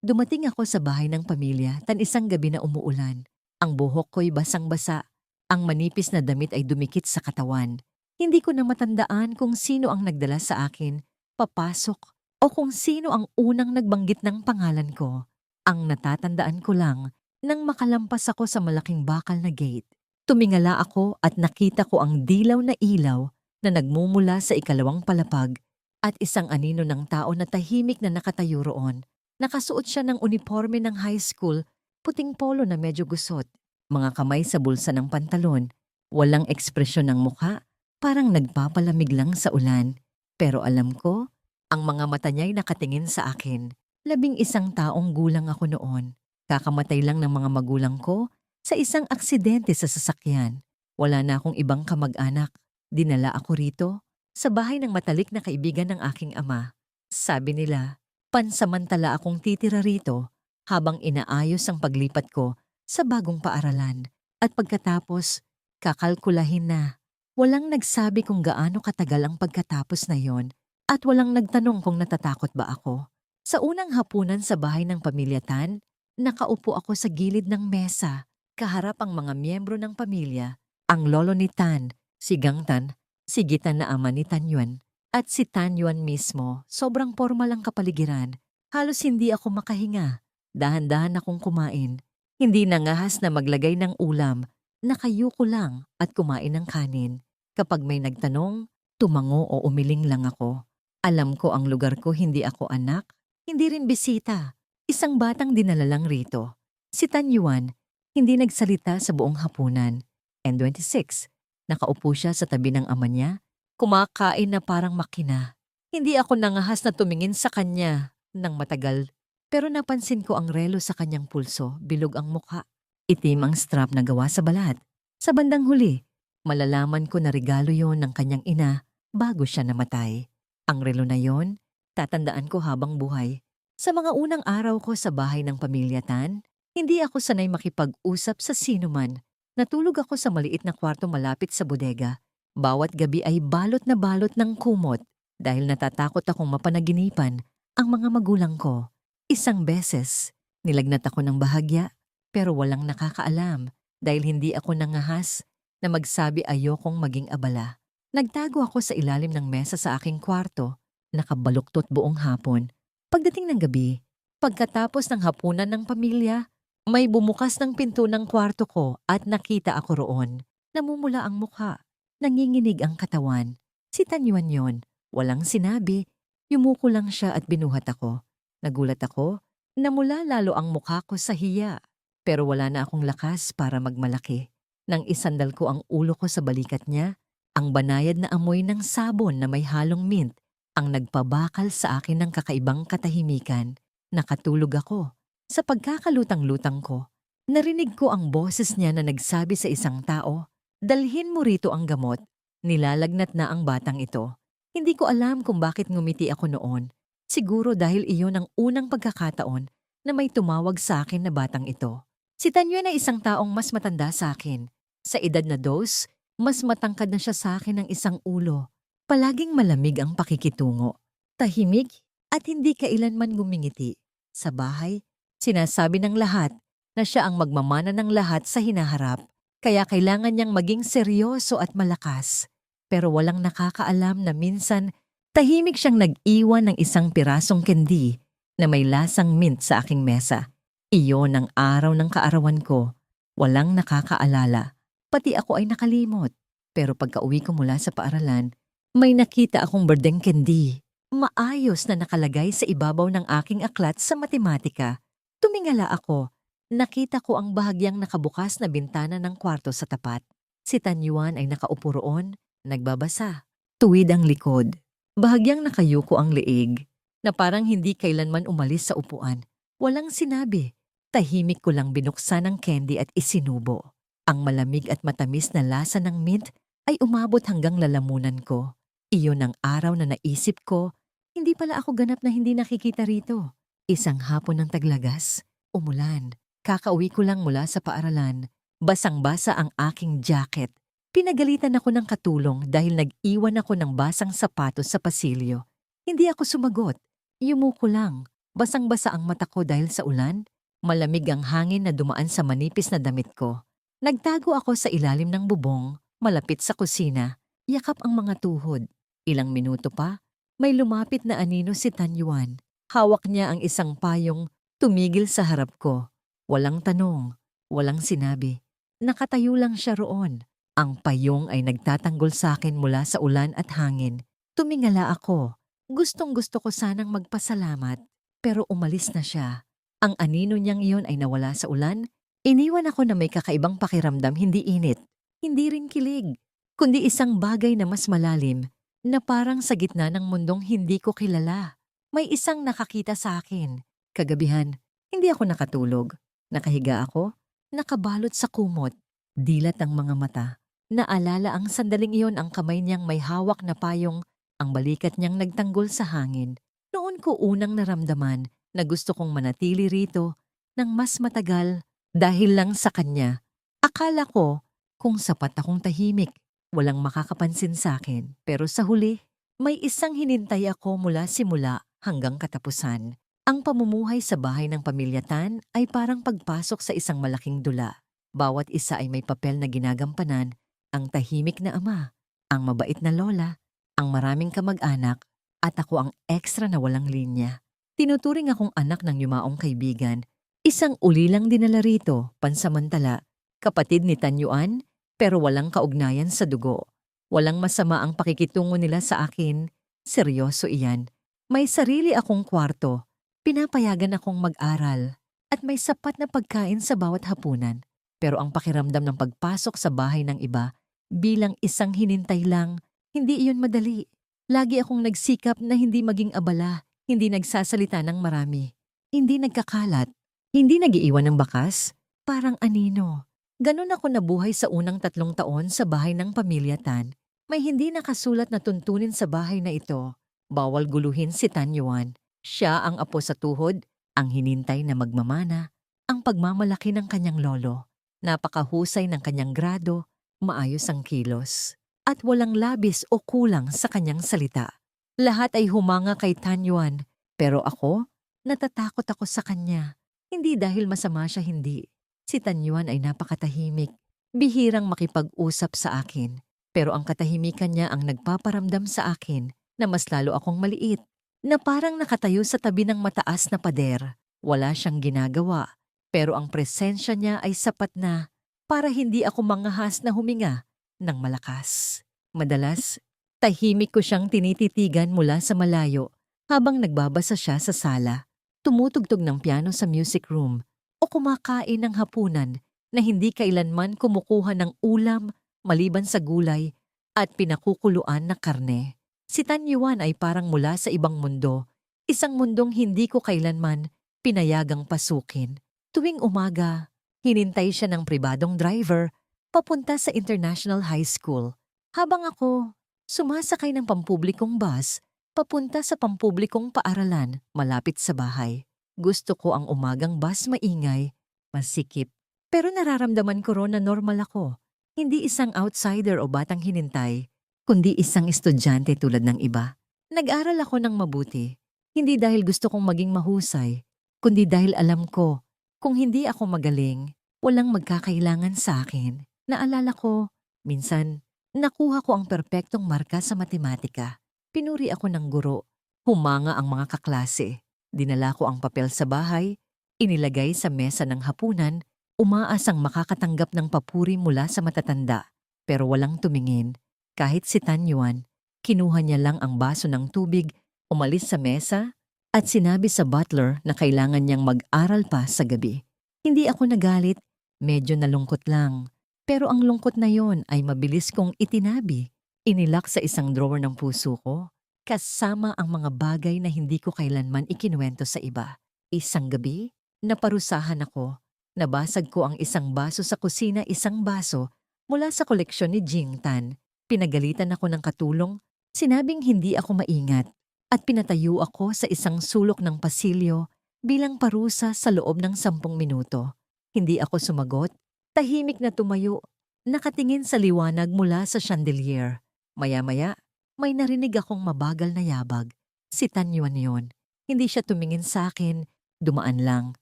Dumating ako sa bahay ng pamilya tan isang gabi na umuulan. Ang buhok ko'y basang-basa. Ang manipis na damit ay dumikit sa katawan. Hindi ko na matandaan kung sino ang nagdala sa akin, papasok, o kung sino ang unang nagbanggit ng pangalan ko. Ang natatandaan ko lang nang makalampas ako sa malaking bakal na gate. Tumingala ako at nakita ko ang dilaw na ilaw na nagmumula sa ikalawang palapag at isang anino ng tao na tahimik na nakatayo roon. Nakasuot siya ng uniforme ng high school, puting polo na medyo gusot, mga kamay sa bulsa ng pantalon, walang ekspresyon ng mukha, parang nagpapalamig lang sa ulan. Pero alam ko, ang mga mata niya'y nakatingin sa akin. 11 taong gulang ako noon. Kakamatay lang ng mga magulang ko sa isang aksidente sa sasakyan. Wala na akong ibang kamag-anak. Dinala ako rito sa bahay ng matalik na kaibigan ng aking ama. Sabi nila, pansamantala akong titira rito habang inaayos ang paglipat ko sa bagong paaralan. At pagkatapos, kakalkulahin na. Walang nagsabi kung gaano katagal ang pagkatapos na yon at walang nagtanong kung natatakot ba ako. Sa unang hapunan sa bahay ng pamilya Tan, nakaupo ako sa gilid ng mesa, kaharap ang mga miyembro ng pamilya, ang lolo ni Tan, si Gang Tan, si Gitan na ama ni Tan Yuan, at si Tan Yuan mismo. Sobrang formal ang kapaligiran. Halos hindi ako makahinga. Dahan-dahan akong kumain. Hindi nangahas na maglagay ng ulam. Nakayuko lang at kumain ng kanin. Kapag may nagtanong, tumango o umiling lang ako. Alam ko ang lugar ko, hindi ako anak, hindi rin bisita. Isang batang dinala lang rito. Si Tan Yuan, hindi nagsalita sa buong hapunan. And 26, nakaupo siya sa tabi ng ama niya, kumakain na parang makina. Hindi ako nangahas na tumingin sa kanya ng matagal, pero napansin ko ang relo sa kanyang pulso, bilog ang mukha. Itim ang strap na gawa sa balat. Sa bandang huli, malalaman ko na regalo yon ng kanyang ina bago siya namatay. Ang relo na yon, tatandaan ko habang buhay. Sa mga unang araw ko sa bahay ng pamilya Tan, hindi ako sanay makipag-usap sa sino man. Natulog ako sa maliit na kwarto malapit sa bodega. Bawat gabi ay balot na balot ng kumot dahil natatakot akong mapanaginipan ang mga magulang ko. Isang beses, nilagnat ako ng bahagya pero walang nakakaalam dahil hindi ako nangahas na magsabi ayokong maging abala. Nagtago ako sa ilalim ng mesa sa aking kwarto, nakabaluktot buong hapon. Pagdating ng gabi, pagkatapos ng hapunan ng pamilya, may bumukas ng pinto ng kwarto ko at nakita ako roon. Namumula ang mukha, nanginginig ang katawan. Si Tan Yuan yon, walang sinabi, yumuko lang siya at binuhat ako. Nagulat ako, namula lalo ang mukha ko sa hiya. Pero wala na akong lakas para magmalaki. Nang isandal ko ang ulo ko sa balikat niya, ang banayad na amoy ng sabon na may halong mint ang nagpabakal sa akin ng kakaibang katahimikan. Nakatulog ako. Sa pagkakalutang-lutang ko, narinig ko ang boses niya na nagsabi sa isang tao, "Dalhin mo rito ang gamot." Nilalagnat na ang batang ito. Hindi ko alam kung bakit ngumiti ako noon. Siguro dahil iyon ang unang pagkakataon na may tumawag sa akin na batang ito. Si Tan Yuan ay isang taong mas matanda sa akin. Sa edad na 2, mas matangkad na siya sa akin ng isang ulo. Palaging malamig ang pakikitungo. Tahimik at hindi kailanman gumingiti. Sa bahay, sinasabi ng lahat na siya ang magmamana ng lahat sa hinaharap. Kaya kailangan niyang maging seryoso at malakas. Pero walang nakakaalam na minsan tahimik siyang nag-iwan ng isang pirasong candy na may lasang mint sa aking mesa. Iyon ang araw ng kaarawan ko. Walang nakakaalala. Pati ako ay nakalimot. Pero pagka-uwi ko mula sa paaralan, may nakita akong berdeng candy. Maayos na nakalagay sa ibabaw ng aking aklat sa matematika. Tumingala ako. Nakita ko ang bahagyang nakabukas na bintana ng kwarto sa tapat. Si Tan Yuan ay nakaupo roon, nagbabasa. Tuwid ang likod. Bahagyang nakayuko ang leeg, na parang hindi kailanman umalis sa upuan. Walang sinabi. Tahimik ko lang binuksan ang candy at isinubo. Ang malamig at matamis na lasa ng mint ay umabot hanggang lalamunan ko. Iyon ang araw na naisip ko, hindi pala ako ganap na hindi nakikita rito. Isang hapon ng taglagas, umulan. Kakauwi ko lang mula sa paaralan. Basang-basa ang aking jacket. Pinagalitan ako ng katulong dahil nag-iwan ako ng basang sapatos sa pasilyo. Hindi ako sumagot. Yumuko lang. Basang-basa ang mata ko dahil sa ulan. Malamig ang hangin na dumaan sa manipis na damit ko. Nagtago ako sa ilalim ng bubong, malapit sa kusina. Yakap ang mga tuhod. Ilang minuto pa, may lumapit na anino si Tanyuan. Hawak niya ang isang payong, tumigil sa harap ko. Walang tanong, walang sinabi. Nakatayo lang siya roon. Ang payong ay nagtatanggol sa akin mula sa ulan at hangin. Tumingala ako. Gustong-gusto ko sanang magpasalamat, pero umalis na siya. Ang anino niyang iyon ay nawala sa ulan. Iniwan ako na may kakaibang pakiramdam, hindi init, hindi rin kilig, kundi isang bagay na mas malalim, na parang sa gitna ng mundong hindi ko kilala. May isang nakakita sa akin. Kagabihan, hindi ako nakatulog. Nakahiga ako, nakabalot sa kumot. Dilat ang mga mata. Naalala ang sandaling iyon, ang kamay niyang may hawak na payong, ang balikat niyang nagtanggol sa hangin. Noon ko unang naramdaman na gusto kong manatili rito ng mas matagal dahil lang sa kanya. Akala ko kung sapat akong tahimik, walang makakapansin sa akin. Pero sa huli, may isang hinintay ako mula simula hanggang katapusan. Ang pamumuhay sa bahay ng pamilya Tan ay parang pagpasok sa isang malaking dula. Bawat isa ay may papel na ginagampanan, ang tahimik na ama, ang mabait na lola, ang maraming kamag-anak, at ako ang ekstra na walang linya. Tinuturing akong anak ng yumaong kaibigan. Isang ulilang dinala rito, pansamantala, kapatid ni Tanyuan, pero walang kaugnayan sa dugo. Walang masama ang pakikitungo nila sa akin, seryoso iyan. May sarili akong kwarto, pinapayagan akong mag-aral, at may sapat na pagkain sa bawat hapunan. Pero ang pakiramdam ng pagpasok sa bahay ng iba, bilang isang hinintay lang, hindi iyon madali. Lagi akong nagsikap na hindi maging abala, hindi nagsasalita ng marami, hindi nagkakalat, hindi nagiiwan ng bakas, parang anino. Ganon ako nabuhay sa unang 3 taon sa bahay ng pamilya Tan. May hindi nakasulat na tuntunin sa bahay na ito. Bawal guluhin si Tanyuan. Siya ang apo sa tuhod, ang hinintay na magmamana, ang pagmamalaki ng kanyang lolo. Napakahusay ng kanyang grado, maayos ang kilos, at walang labis o kulang sa kanyang salita. Lahat ay humanga kay Tanyuan, pero ako, natatakot ako sa kanya. Hindi dahil masama siya, hindi. Si Tanyuan ay napakatahimik, bihirang makipag-usap sa akin. Pero ang katahimikan niya ang nagpaparamdam sa akin na mas lalo akong maliit, na parang nakatayo sa tabi ng mataas na pader. Wala siyang ginagawa, pero ang presensya niya ay sapat na para hindi ako mangahas na huminga ng malakas. Madalas, tahimik ko siyang tinititigan mula sa malayo habang nagbabasa siya sa sala, tumutugtog ng piano sa music room, o kumakain ng hapunan na hindi kailanman kumukuha ng ulam maliban sa gulay at pinakukuluan na karne. Si Tanyuan ay parang mula sa ibang mundo, isang mundong hindi ko kailanman pinayagang pasukin. Tuwing umaga, hinintay siya ng pribadong driver papunta sa International High School, habang ako sumasakay ng pampublikong bus papunta sa pampublikong paaralan malapit sa bahay. Gusto ko ang umagang bus maingay, masikip. Pero nararamdaman ko ron na normal ako. Hindi isang outsider o batang hinintay, kundi isang estudyante tulad ng iba. Nag-aral ako ng mabuti, hindi dahil gusto kong maging mahusay, kundi dahil alam ko, kung hindi ako magaling, walang magkakailangan sa akin. Naalala ko, minsan, nakuha ko ang perpektong marka sa matematika. Pinuri ako ng guro, humanga ang mga kaklase. Dinala ko ang papel sa bahay, inilagay sa mesa ng hapunan, umaasang makakatanggap ng papuri mula sa matatanda. Pero walang tumingin. Kahit si Tanyuan, kinuha niya lang ang baso ng tubig, umalis sa mesa, at sinabi sa butler na kailangan niyang mag-aral pa sa gabi. Hindi ako nagalit, medyo nalungkot lang. Pero ang lungkot na yon ay mabilis kong itinabi. Inilak sa isang drawer ng puso ko, kasama ang mga bagay na hindi ko kailanman ikinuwento sa iba. Isang gabi, naparusahan ako. Nabasag ko ang isang baso sa kusina, isang baso mula sa koleksyon ni Jing Tan. Pinagalitan ako ng katulong, sinabing hindi ako maingat, at pinatayo ako sa isang sulok ng pasilyo bilang parusa sa loob ng 10 minuto. Hindi ako sumagot, tahimik na tumayo, nakatingin sa liwanag mula sa chandelier. Maya-maya, may narinig akong mabagal na yabag. Si Tanyuan yon. Hindi siya tumingin sa akin, dumaan lang.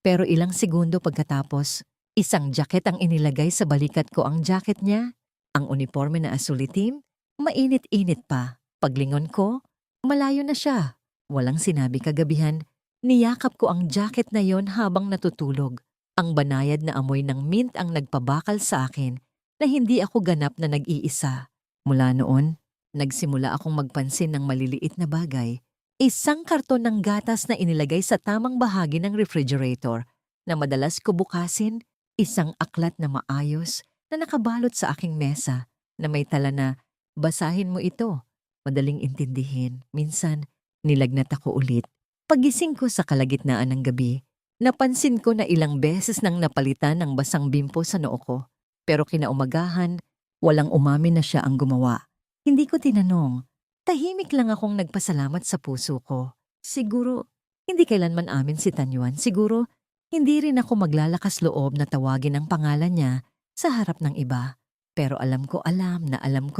Pero ilang segundo pagkatapos, isang jacket ang inilagay sa balikat ko. Ang jacket niya, ang uniforme na asulitim, mainit-init pa. Paglingon ko, malayo na siya. Walang sinabi kagabihan, niyakap ko ang jacket na yon habang natutulog. Ang banayad na amoy ng mint ang nagpabakal sa akin na hindi ako ganap na nag-iisa. Mula noon, nagsimula akong magpansin ng maliliit na bagay. Isang karton ng gatas na inilagay sa tamang bahagi ng refrigerator na madalas ko bukasin, isang aklat na maayos na nakabalot sa aking mesa na may tala na, basahin mo ito. Madaling intindihin. Minsan, nilagnat ako ulit. Pagising ko sa kalagitnaan ng gabi, napansin ko na ilang beses nang napalitan ng basang bimpo sa noo ko. Pero kinaumagahan, walang umamin na siya ang gumawa. Hindi ko tinanong. Tahimik lang akong nagpasalamat sa puso ko. Siguro, hindi kailanman amin si Tanyuan. Siguro, hindi rin ako maglalakas loob na tawagin ang pangalan niya sa harap ng iba. Pero alam ko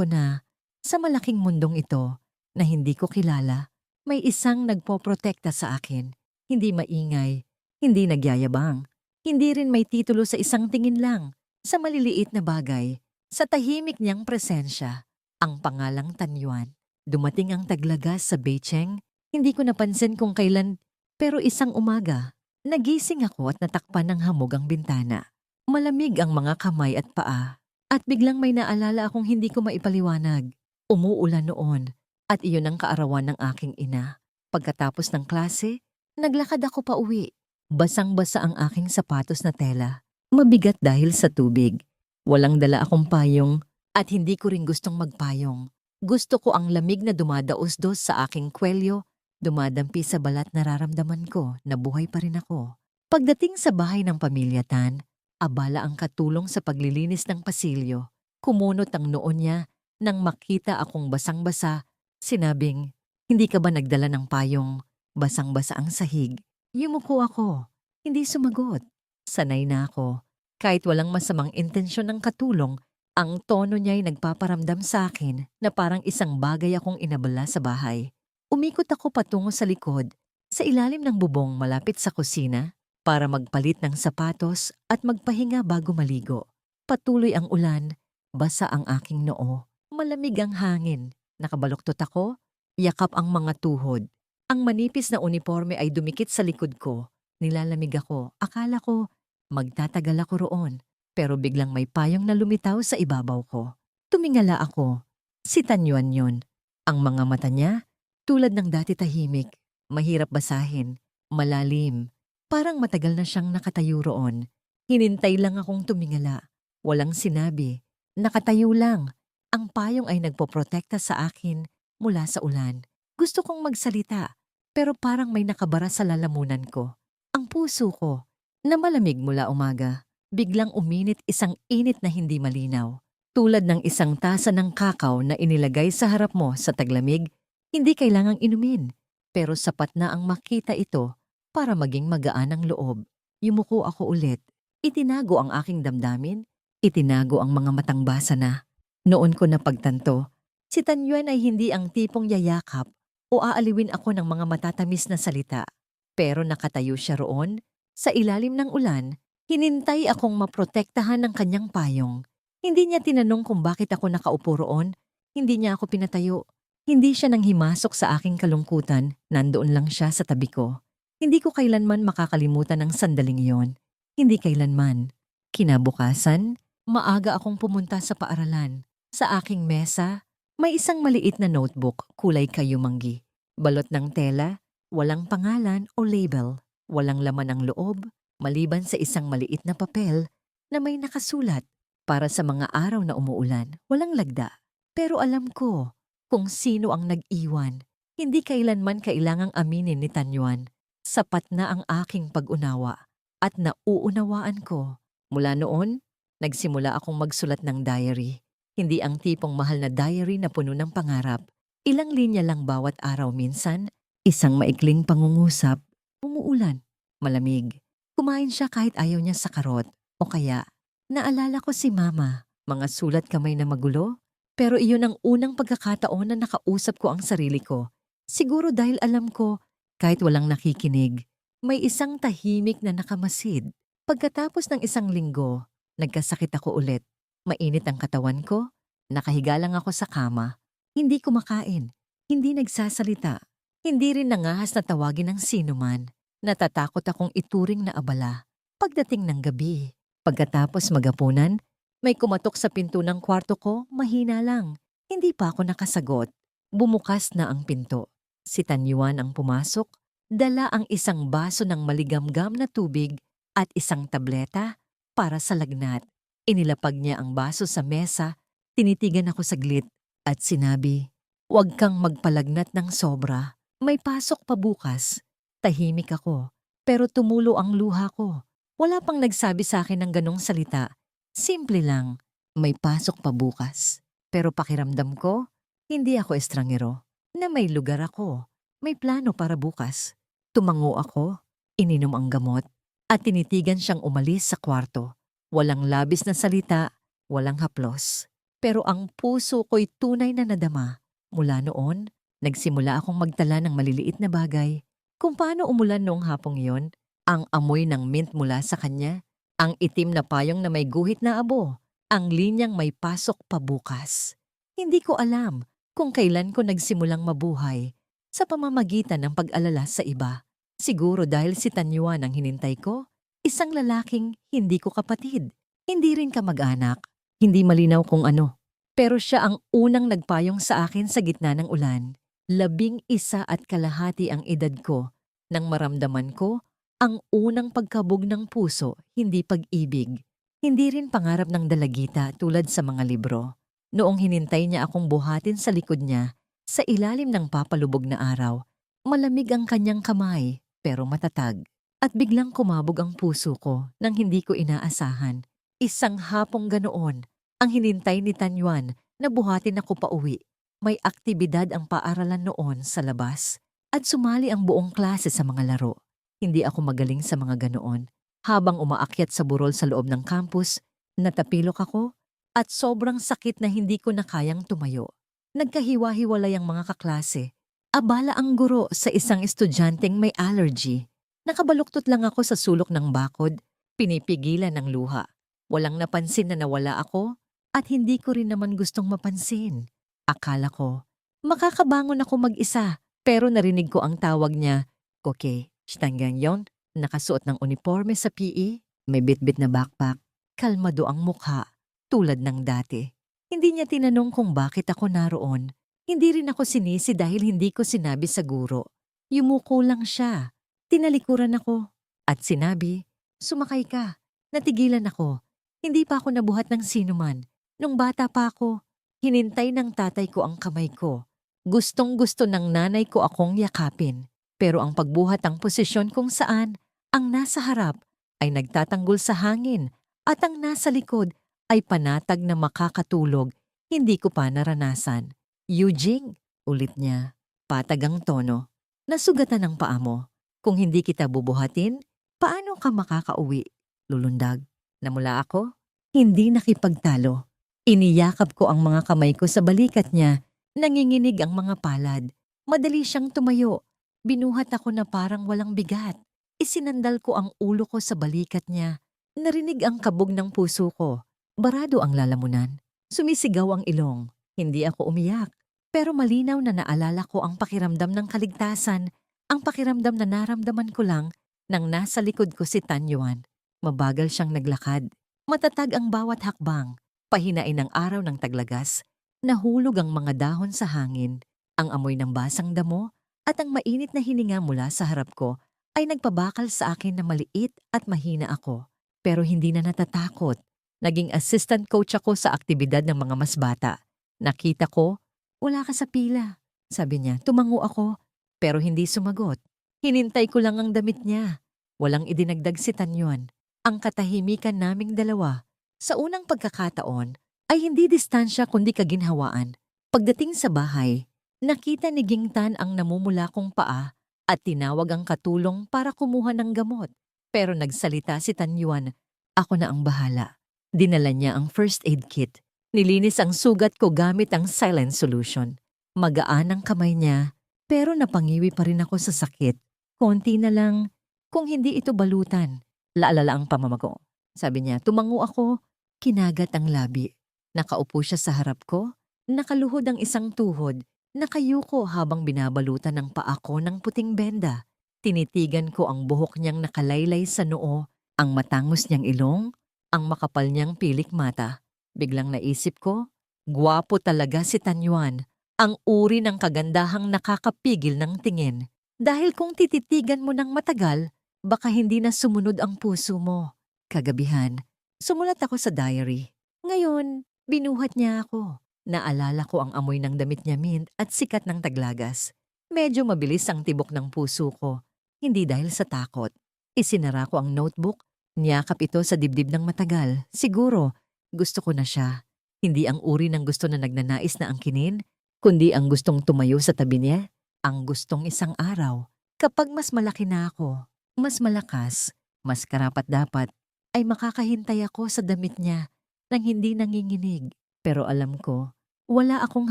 na, sa malaking mundong ito na hindi ko kilala, may isang nagpoprotekta sa akin. Hindi maingay, hindi nagyayabang, hindi rin may titulo sa isang tingin lang, sa maliliit na bagay, sa tahimik niyang presensya, ang pangalang Tanyuan. Dumating ang taglagas sa Beicheng, hindi ko napansin kung kailan, pero isang umaga, nagising ako at natakpan ng hamog ang bintana. Malamig ang mga kamay at paa, at biglang may naalala akong hindi ko maipaliwanag. Umuulan noon, at iyon ang kaarawan ng aking ina. Pagkatapos ng klase, naglakad ako pa uwi. Basang-basa ang aking sapatos na tela, mabigat dahil sa tubig. Walang dala akong payong, at hindi ko rin gustong magpayong. Gusto ko ang lamig na dumadaos-dos sa aking kwelyo, dumadampi sa balat. Nararamdaman ko na buhay pa rin ako. Pagdating sa bahay ng pamilya Tan, abala ang katulong sa paglilinis ng pasilyo. Kumunot ang noo niya nang makita akong basang-basa. Sinabing, hindi ka ba nagdala ng payong? Basang-basa ang sahig. Yumuko ako. Hindi sumagot. Sanay na ako. Kahit walang masamang intensyon ng katulong, ang tono niya'y nagpaparamdam sa akin na parang isang bagay akong inabala sa bahay. Umikot ako patungo sa likod, sa ilalim ng bubong malapit sa kusina, para magpalit ng sapatos at magpahinga bago maligo. Patuloy ang ulan, basa ang aking noo, malamig ang hangin. Nakabaluktot ako, yakap ang mga tuhod. Ang manipis na uniforme ay dumikit sa likod ko. Nilalamig ako, akala ko magtatagal ako roon. Pero biglang may payong na lumitaw sa ibabaw ko. Tumingala ako. Si Tanyuan yun. Ang mga mata niya, tulad ng dati tahimik, mahirap basahin, malalim. Parang matagal na siyang nakatayo roon. Hinintay lang akong tumingala. Walang sinabi. Nakatayo lang. Ang payong ay nagpoprotekta sa akin mula sa ulan. Gusto kong magsalita, pero parang may nakabara sa lalamunan ko. Ang puso ko, na malamig mula umaga, biglang uminit, isang init na hindi malinaw. Tulad ng isang tasa ng kakao na inilagay sa harap mo sa taglamig, hindi kailangang inumin. Pero sapat na ang makita ito para maging magaan ang loob. Yumuko ako ulit. Itinago ang aking damdamin. Itinago ang mga matang basa na. Noon ko napagtanto, si Tanyuan ay hindi ang tipong yayakap o aaliwin ako ng mga matatamis na salita. Pero nakatayo siya roon, sa ilalim ng ulan. Hinintay akong maprotektahan ng kanyang payong. Hindi niya tinanong kung bakit ako nakaupo roon. Hindi niya ako pinatayo. Hindi siya nang himasok sa aking kalungkutan. Nandoon lang siya sa tabi ko. Hindi ko kailanman makakalimutan ang sandaling iyon. Hindi kailanman. Kinabukasan, maaga akong pumunta sa paaralan. Sa aking mesa, may isang maliit na notebook, kulay kayumanggi. Balot ng tela, walang pangalan o label. Walang laman ang loob. Maliban sa isang maliit na papel na may nakasulat, para sa mga araw na umuulan, walang lagda. Pero alam ko kung sino ang nag-iwan. Hindi kailanman kailangang aminin ni Tanyuan. Sapat na ang aking pag-unawa at nauunawaan ko. Mula noon, nagsimula akong magsulat ng diary. Hindi ang tipong mahal na diary na puno ng pangarap. Ilang linya lang bawat araw, minsan, isang maikling pangungusap. Umuulan, malamig. Kumain siya kahit ayaw niya sa karot. O kaya, naalala ko si Mama, mga sulat kamay na magulo. Pero iyon ang unang pagkakataon na nakausap ko ang sarili ko. Siguro dahil alam ko, kahit walang nakikinig, may isang tahimik na nakamasid. Pagkatapos ng isang linggo, nagkasakit ako ulit. Mainit ang katawan ko, nakahiga lang ako sa kama. Hindi kumakain, hindi nagsasalita, hindi rin nangahas na tawagin ng sinuman. Natatakot akong ituring na abala. Pagdating ng gabi, pagkatapos magapunan, may kumatok sa pinto ng kwarto ko, mahina lang. Hindi pa ako nakasagot. Bumukas na ang pinto. Si Tanyuan ang pumasok, dala ang isang baso ng maligamgam na tubig at isang tableta para sa lagnat. Inilapag niya ang baso sa mesa, tinitigan ako saglit at sinabi, "Huwag kang magpalagnat ng sobra. May pasok pa bukas." Tahimik ako, pero tumulo ang luha ko. Wala pang nagsabi sa akin ng ganong salita. Simple lang, may pasok pa bukas. Pero pakiramdam ko, hindi ako estrangero, na may lugar ako, may plano para bukas. Tumango ako, ininom ang gamot, at tinitigan siyang umalis sa kwarto. Walang labis na salita, walang haplos. Pero ang puso ko'y tunay na nadama. Mula noon, nagsimula akong magtala ng maliliit na bagay. Kung paano umulan noong hapong iyon, ang amoy ng mint mula sa kanya, ang itim na payong na may guhit na abo, ang linyang may pasok pa bukas. Hindi ko alam kung kailan ko nagsimulang mabuhay sa pamamagitan ng pag-alala sa iba. Siguro dahil si Tanyuan ang hinintay ko, isang lalaking hindi ko kapatid, hindi rin kamag-anak, hindi malinaw kung ano. Pero siya ang unang nagpayong sa akin sa gitna ng ulan. 11 at kalahati ang edad ko nang maramdaman ko ang unang pagkabog ng puso, hindi pag-ibig. Hindi rin pangarap ng dalagita tulad sa mga libro. Noong hinintay niya akong buhatin sa likod niya, sa ilalim ng papalubog na araw, malamig ang kanyang kamay pero matatag. At biglang kumabog ang puso ko nang hindi ko inaasahan. Isang hapong ganoon ang hinintay ni Tanyuan na buhatin ako pauwi. May aktibidad ang paaralan noon sa labas at sumali ang buong klase sa mga laro. Hindi ako magaling sa mga ganoon. Habang umaakyat sa burol sa loob ng campus, natapilok ako at sobrang sakit na hindi ko na kayang tumayo. Nagkahiwa-hiwalay ang mga kaklase. Abala ang guro sa isang estudyanteng may allergy. Nakabaluktot lang ako sa sulok ng bakod, pinipigilan ng luha. Walang napansin na nawala ako at hindi ko rin naman gustong mapansin. Akala ko, makakabangon ako mag-isa, pero narinig ko ang tawag niya, "Koke, Shtanggang yon." Nakasuot ng uniforme sa PE, may bitbit na backpack, kalmado ang mukha, tulad ng dati. Hindi niya tinanong kung bakit ako naroon. Hindi rin ako sinisi dahil hindi ko sinabi sa guro. Yumuko lang siya. Tinalikuran ako at sinabi, "Sumakay ka." Natigilan ako. Hindi pa ako nabuhat ng sinuman. Nung bata pa ako, hinintay ng tatay ko ang kamay ko. Gustong-gusto ng nanay ko akong yakapin. Pero ang pagbuhat ang posisyon kung saan ang nasa harap ay nagtatanggol sa hangin at ang nasa likod ay panatag na makakatulog, hindi ko pa naranasan. "Eugene," ulit niya, patag ang tono. "Nasugatan ang paa mo. Kung hindi kita bubuhatin, paano ka makakauwi?" Lulundag. Namula ako, hindi nakipagtalo. Iniyakap ko ang mga kamay ko sa balikat niya, nanginginig ang mga palad. Madali siyang tumayo. Binuhat ako na parang walang bigat. Isinandal ko ang ulo ko sa balikat niya. Narinig ang kabog ng puso ko. Barado ang lalamunan. Sumisigaw ang ilong. Hindi ako umiyak. Pero malinaw na naalala ko ang pakiramdam ng kaligtasan, ang pakiramdam na naramdaman ko lang nang nasa likod ko si Tanyuan. Mabagal siyang naglakad. Matatag ang bawat hakbang. Pahinain ang araw ng taglagas, nahulog ang mga dahon sa hangin, ang amoy ng basang damo at ang mainit na hininga mula sa harap ko ay nagpabakal sa akin na maliit at mahina ako. Pero hindi na natatakot. Naging assistant coach ako sa aktibidad ng mga mas bata. Nakita ko, "Wala ka sa pila," sabi niya. Tumango ako, pero hindi sumagot. Hinintay ko lang ang damit niya. Walang idinagdag si Tanyuan. Ang katahimikan naming dalawa. Sa unang pagkakataon, ay hindi distansya kundi kaginhawaan. Pagdating sa bahay, nakita ni Gintan ang namumula kong paa at tinawag ang katulong para kumuha ng gamot. Pero nagsalita si Tanyuan, "Ako na ang bahala." Dinala niya ang first aid kit. Nilinis ang sugat ko gamit ang silent solution. Magaan ang kamay niya, pero napangiwi pa rin ako sa sakit. Konti na lang. Kung hindi ito balutan, laalala ang pamamago. Sabi niya, tumango ako, kinagat ang labi. Nakaupo siya sa harap ko, nakaluhod ang isang tuhod, nakayuko habang binabalutan ng paa ko ng puting benda. Tinitigan ko ang buhok niyang nakalaylay sa noo, ang matangos niyang ilong, ang makapal niyang pilik mata. Biglang naisip ko, gwapo talaga si Tanyuan, ang uri ng kagandahang nakakapigil ng tingin. Dahil kung tititigan mo ng matagal, baka hindi na sumunod ang puso mo. Kagabihan, sumulat ako sa diary. Ngayon, binuhat niya ako. Naalala ko ang amoy ng damit niya mint at sikat ng taglagas. Medyo mabilis ang tibok ng puso ko, hindi dahil sa takot. Isinara ko ang notebook, niyakap ito sa dibdib ng matagal. Siguro, gusto ko na siya. Hindi ang uri ng gusto na nagnanais na angkinin, kundi ang gustong tumayo sa tabi niya. Ang gustong isang araw, kapag mas malaki na ako, mas malakas, mas karapat-dapat, ay makakahintay ako sa damit niya nang hindi nanginginig. Pero alam ko, wala akong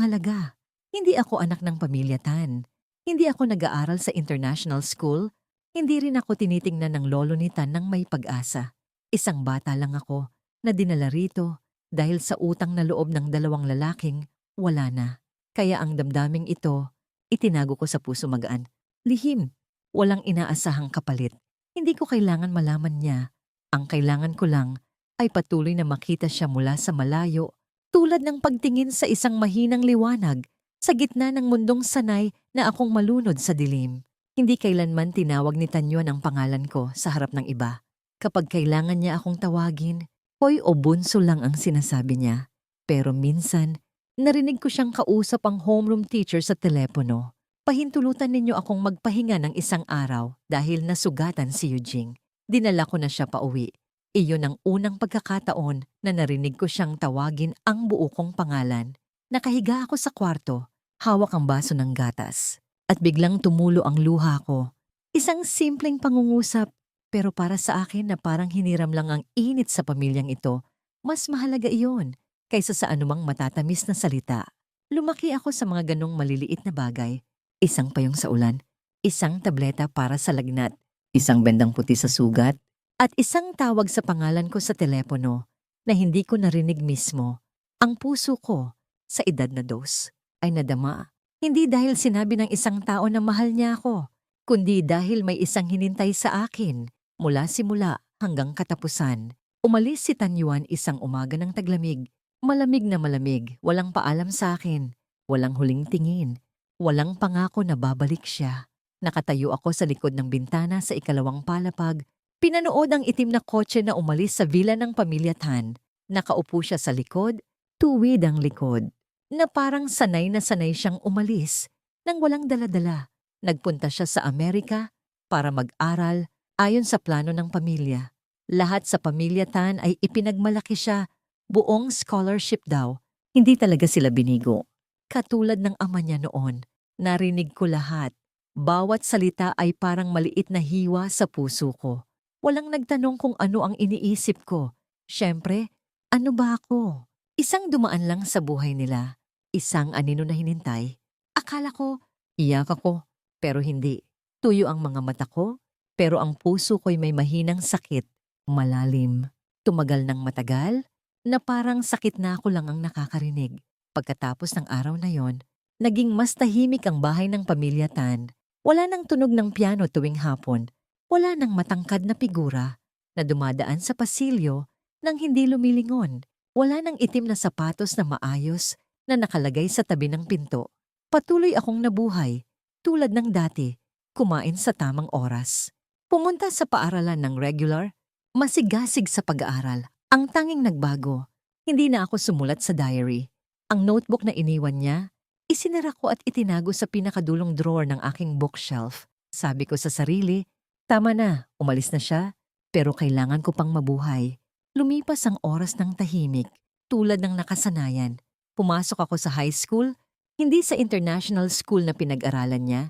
halaga. Hindi ako anak ng pamilya Tan. Hindi ako nag-aaral sa international school. Hindi rin ako tinitingnan ng lolo ni Tan ng may pag-asa. Isang bata lang ako na dinala rito dahil sa utang na loob ng dalawang lalaking wala na. Kaya ang damdaming ito, itinago ko sa puso magaan. Lihim, walang inaasahang kapalit. Hindi ko kailangan malaman niya. Ang kailangan ko lang ay patuloy na makita siya mula sa malayo, tulad ng pagtingin sa isang mahinang liwanag sa gitna ng mundong sanay na akong malunod sa dilim. Hindi kailanman tinawag ni Tanyuan ang pangalan ko sa harap ng iba. Kapag kailangan niya akong tawagin, Hoy o Bunso lang ang sinasabi niya. Pero minsan, narinig ko siyang kausap ang homeroom teacher sa telepono. Pahintulutan ninyo akong magpahinga ng isang araw dahil nasugatan si Eugene. Dinala ko na siya pauwi. Iyon ang unang pagkakataon na narinig ko siyang tawagin ang buo kong pangalan. Nakahiga ako sa kwarto, hawak ang baso ng gatas. At biglang tumulo ang luha ko. Isang simpleng pangungusap, pero para sa akin na parang hiniram lang ang init sa pamilyang ito, mas mahalaga iyon kaysa sa anumang matatamis na salita. Lumaki ako sa mga ganong maliliit na bagay. Isang payong sa ulan, isang tableta para sa lagnat, isang bendang puti sa sugat, at isang tawag sa pangalan ko sa telepono na hindi ko narinig mismo. Ang puso ko, sa edad na 2, ay nadama. Hindi dahil sinabi ng isang tao na mahal niya ako, kundi dahil may isang hinintay sa akin mula simula hanggang katapusan. Umalis si Tanyuan isang umaga ng taglamig. Malamig na malamig, walang paalam sa akin, walang huling tingin, walang pangako na babalik siya. Nakatayo ako sa likod ng bintana sa ikalawang palapag, pinanood ang itim na kotse na umalis sa villa ng pamilya Tan. Nakaupo siya sa likod, tuwid ang likod, na parang sanay na sanay siyang umalis, nang walang daladala. Nagpunta siya sa Amerika para mag-aral ayon sa plano ng pamilya. Lahat sa pamilya Tan ay ipinagmalaki siya. Buong scholarship daw, hindi talaga sila binigo. Katulad ng ama niya noon, narinig ko lahat. Bawat salita ay parang maliit na hiwa sa puso ko. Walang nagtanong kung ano ang iniisip ko. Siyempre, ano ba ako? Isang dumaan lang sa buhay nila. Isang anino na hinintay. Akala ko, iyak ako, pero hindi. Tuyo ang mga mata ko, pero ang puso ko'y may mahinang sakit, malalim. Tumagal ng matagal, na parang sakit na ako lang ang nakakarinig. Pagkatapos ng araw na yon, naging mas tahimik ang bahay ng pamilya Tan. Wala nang tunog ng piano tuwing hapon. Wala nang matangkad na figura na dumadaan sa pasilyo nang hindi lumilingon. Wala nang itim na sapatos na maayos na nakalagay sa tabi ng pinto. Patuloy akong nabuhay, tulad ng dati, kumain sa tamang oras. Pumunta sa paaralan ng regular, masigasig sa pag-aaral. Ang tanging nagbago, hindi na ako sumulat sa diary. Ang notebook na iniwan niya, isinara ko at itinago sa pinakadulong drawer ng aking bookshelf. Sabi ko sa sarili, tama na, umalis na siya, pero kailangan ko pang mabuhay. Lumipas ang oras ng tahimik, tulad ng nakasanayan. Pumasok ako sa high school, hindi sa international school na pinag-aralan niya,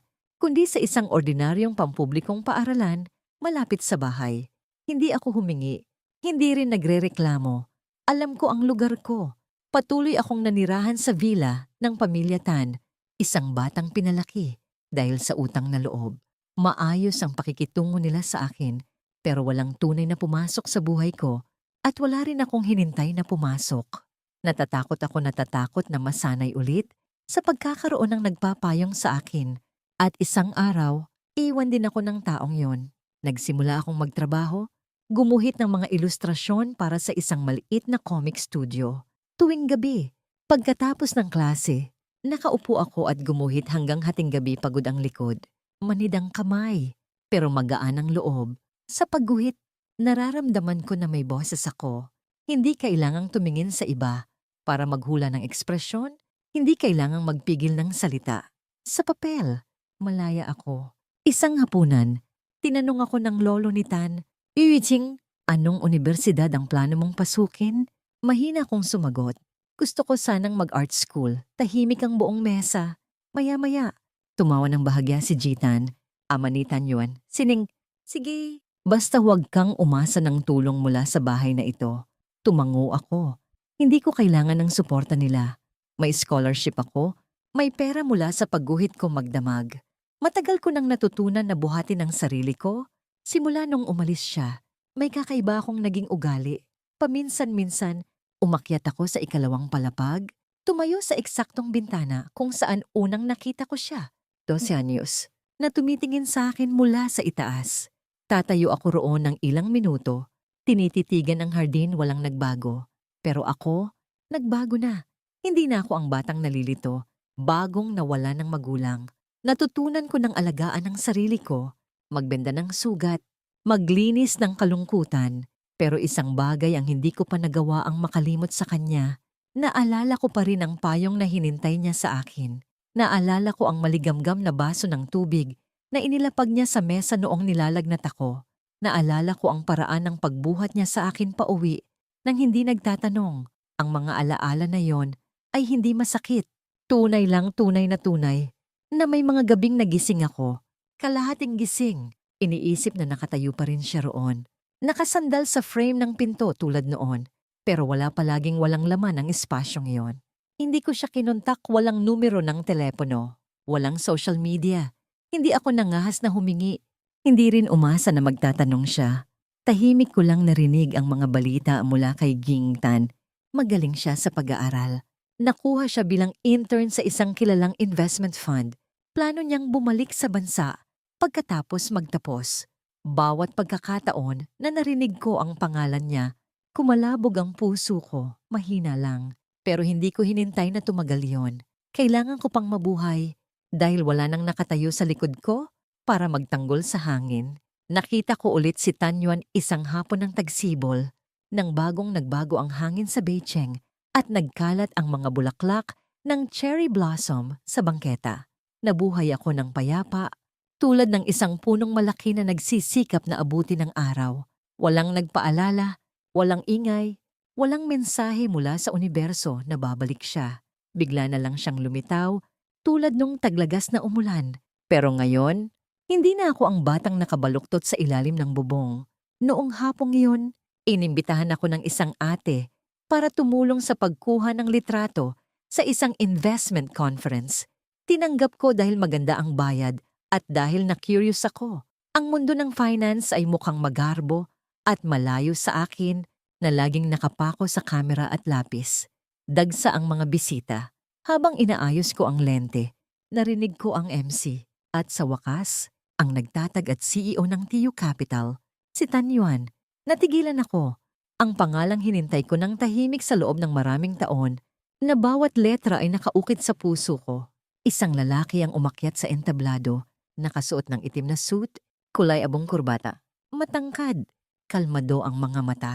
kundi sa isang ordinaryong pampublikong paaralan malapit sa bahay. Hindi ako humingi. Hindi rin nagrereklamo. Alam ko ang lugar ko. Patuloy akong nanirahan sa villa ng pamilya Tan, isang batang pinalaki dahil sa utang na loob. Maayos ang pakikitungo nila sa akin, pero walang tunay na pumasok sa buhay ko at wala rin akong hinintay na pumasok. Natatakot na masanay ulit sa pagkakaroon ng nagpapayong sa akin. At isang araw, iwan din ako ng taong yon. Nagsimula akong magtrabaho, gumuhit ng mga ilustrasyon para sa isang maliit na comic studio. Tuwing gabi, pagkatapos ng klase, nakaupo ako at gumuhit hanggang hating gabi pagod ang likod. Manid ang kamay, pero magaan ang loob. Sa pagguhit, nararamdaman ko na may boses ako. Hindi kailangang tumingin sa iba para maghula ng ekspresyon, hindi kailangang magpigil ng salita. Sa papel, malaya ako. Isang hapunan, tinanong ako ng lolo ni Tan, "Yuiching, anong unibersidad ang plano mong pasukin?" Mahina kong sumagot. Gusto ko sanang mag-art school, tahimik ang buong mesa. Maya-maya, tumawa ng bahagya si Jitan, ama ni Tanyuan. Sining, "Sige, basta huwag kang umasa ng tulong mula sa bahay na ito." Tumango ako. Hindi ko kailangan ng suporta nila. May scholarship ako, may pera mula sa pagguhit ko magdamag. Matagal ko nang natutunan na buhatin ang sarili ko. Simula nung umalis siya, may kakaiba akong naging ugali. Paminsan-minsan, umakyat ako sa ikalawang palapag, tumayo sa eksaktong bintana kung saan unang nakita ko siya. 12 anyos, na tumitingin sa akin mula sa itaas. Tatayo ako roon ng ilang minuto, tinititigan ang hardin walang nagbago. Pero ako, nagbago na. Hindi na ako ang batang nalilito, bagong nawala ng magulang. Natutunan ko ng alagaan ang sarili ko, magbenta ng sugat, maglinis ng kalungkutan. Pero isang bagay ang hindi ko pa nagawa ang makalimot sa kanya. Naalala ko pa rin ang payong na hinintay niya sa akin. Naalala ko ang maligamgam na baso ng tubig na inilapag niya sa mesa noong nilalagnat ako. Naalala ko ang paraan ng pagbuhat niya sa akin pauwi nang hindi nagtatanong. Ang mga alaala na yon ay hindi masakit. Tunay lang, tunay na may mga gabing nagising ako. Kalahating gising. Iniisip na nakatayo pa rin siya roon. Nakasandal sa frame ng pinto tulad noon. Pero wala palaging walang laman ang espasyong yon. Hindi ko siya kinontak, walang numero ng telepono. Walang social media. Hindi ako nangahas na humingi. Hindi rin umasa na magtatanong siya. Tahimik ko lang narinig ang mga balita mula kay Ging Tan. Magaling siya sa pag-aaral. Nakuha siya bilang intern sa isang kilalang investment fund. Plano niyang bumalik sa bansa pagkatapos magtapos. Bawat pagkakataon na narinig ko ang pangalan niya, kumalabog ang puso ko, mahina lang. Pero hindi ko hinintay na tumagal yon. Kailangan ko pang mabuhay dahil wala nang nakatayo sa likod ko para magtanggol sa hangin. Nakita ko ulit si Tanyuan isang hapon ng tagsibol, nang bagong nagbago ang hangin sa Beicheng at nagkalat ang mga bulaklak ng cherry blossom sa bangketa. Nabuhay ako ng payapa, tulad ng isang punong malaki na nagsisikap na abuti ng araw. Walang nagpaalala, walang ingay, walang mensahe mula sa universo na babalik siya. Bigla na lang siyang lumitaw, tulad nung taglagas na umulan. Pero ngayon, hindi na ako ang batang nakabaluktot sa ilalim ng bubong. Noong hapong iyon, inimbitahan ako ng isang ate para tumulong sa pagkuha ng litrato sa isang investment conference. Tinanggap ko dahil maganda ang bayad at dahil na-curious ako. Ang mundo ng finance ay mukhang magarbo at malayo sa akin na laging nakapako sa kamera at lapis. Dagsa ang mga bisita. Habang inaayos ko ang lente, narinig ko ang MC. At sa wakas, ang nagtatag at CEO ng TU Capital, si Tanyuan. Natigilan ako. Ang pangalang hinintay ko ng tahimik sa loob ng maraming taon, na bawat letra ay nakaukit sa puso ko. Isang lalaki ang umakyat sa entablado, nakasuot ng itim na suit, kulay abong kurbata. Matangkad, kalmado ang mga mata.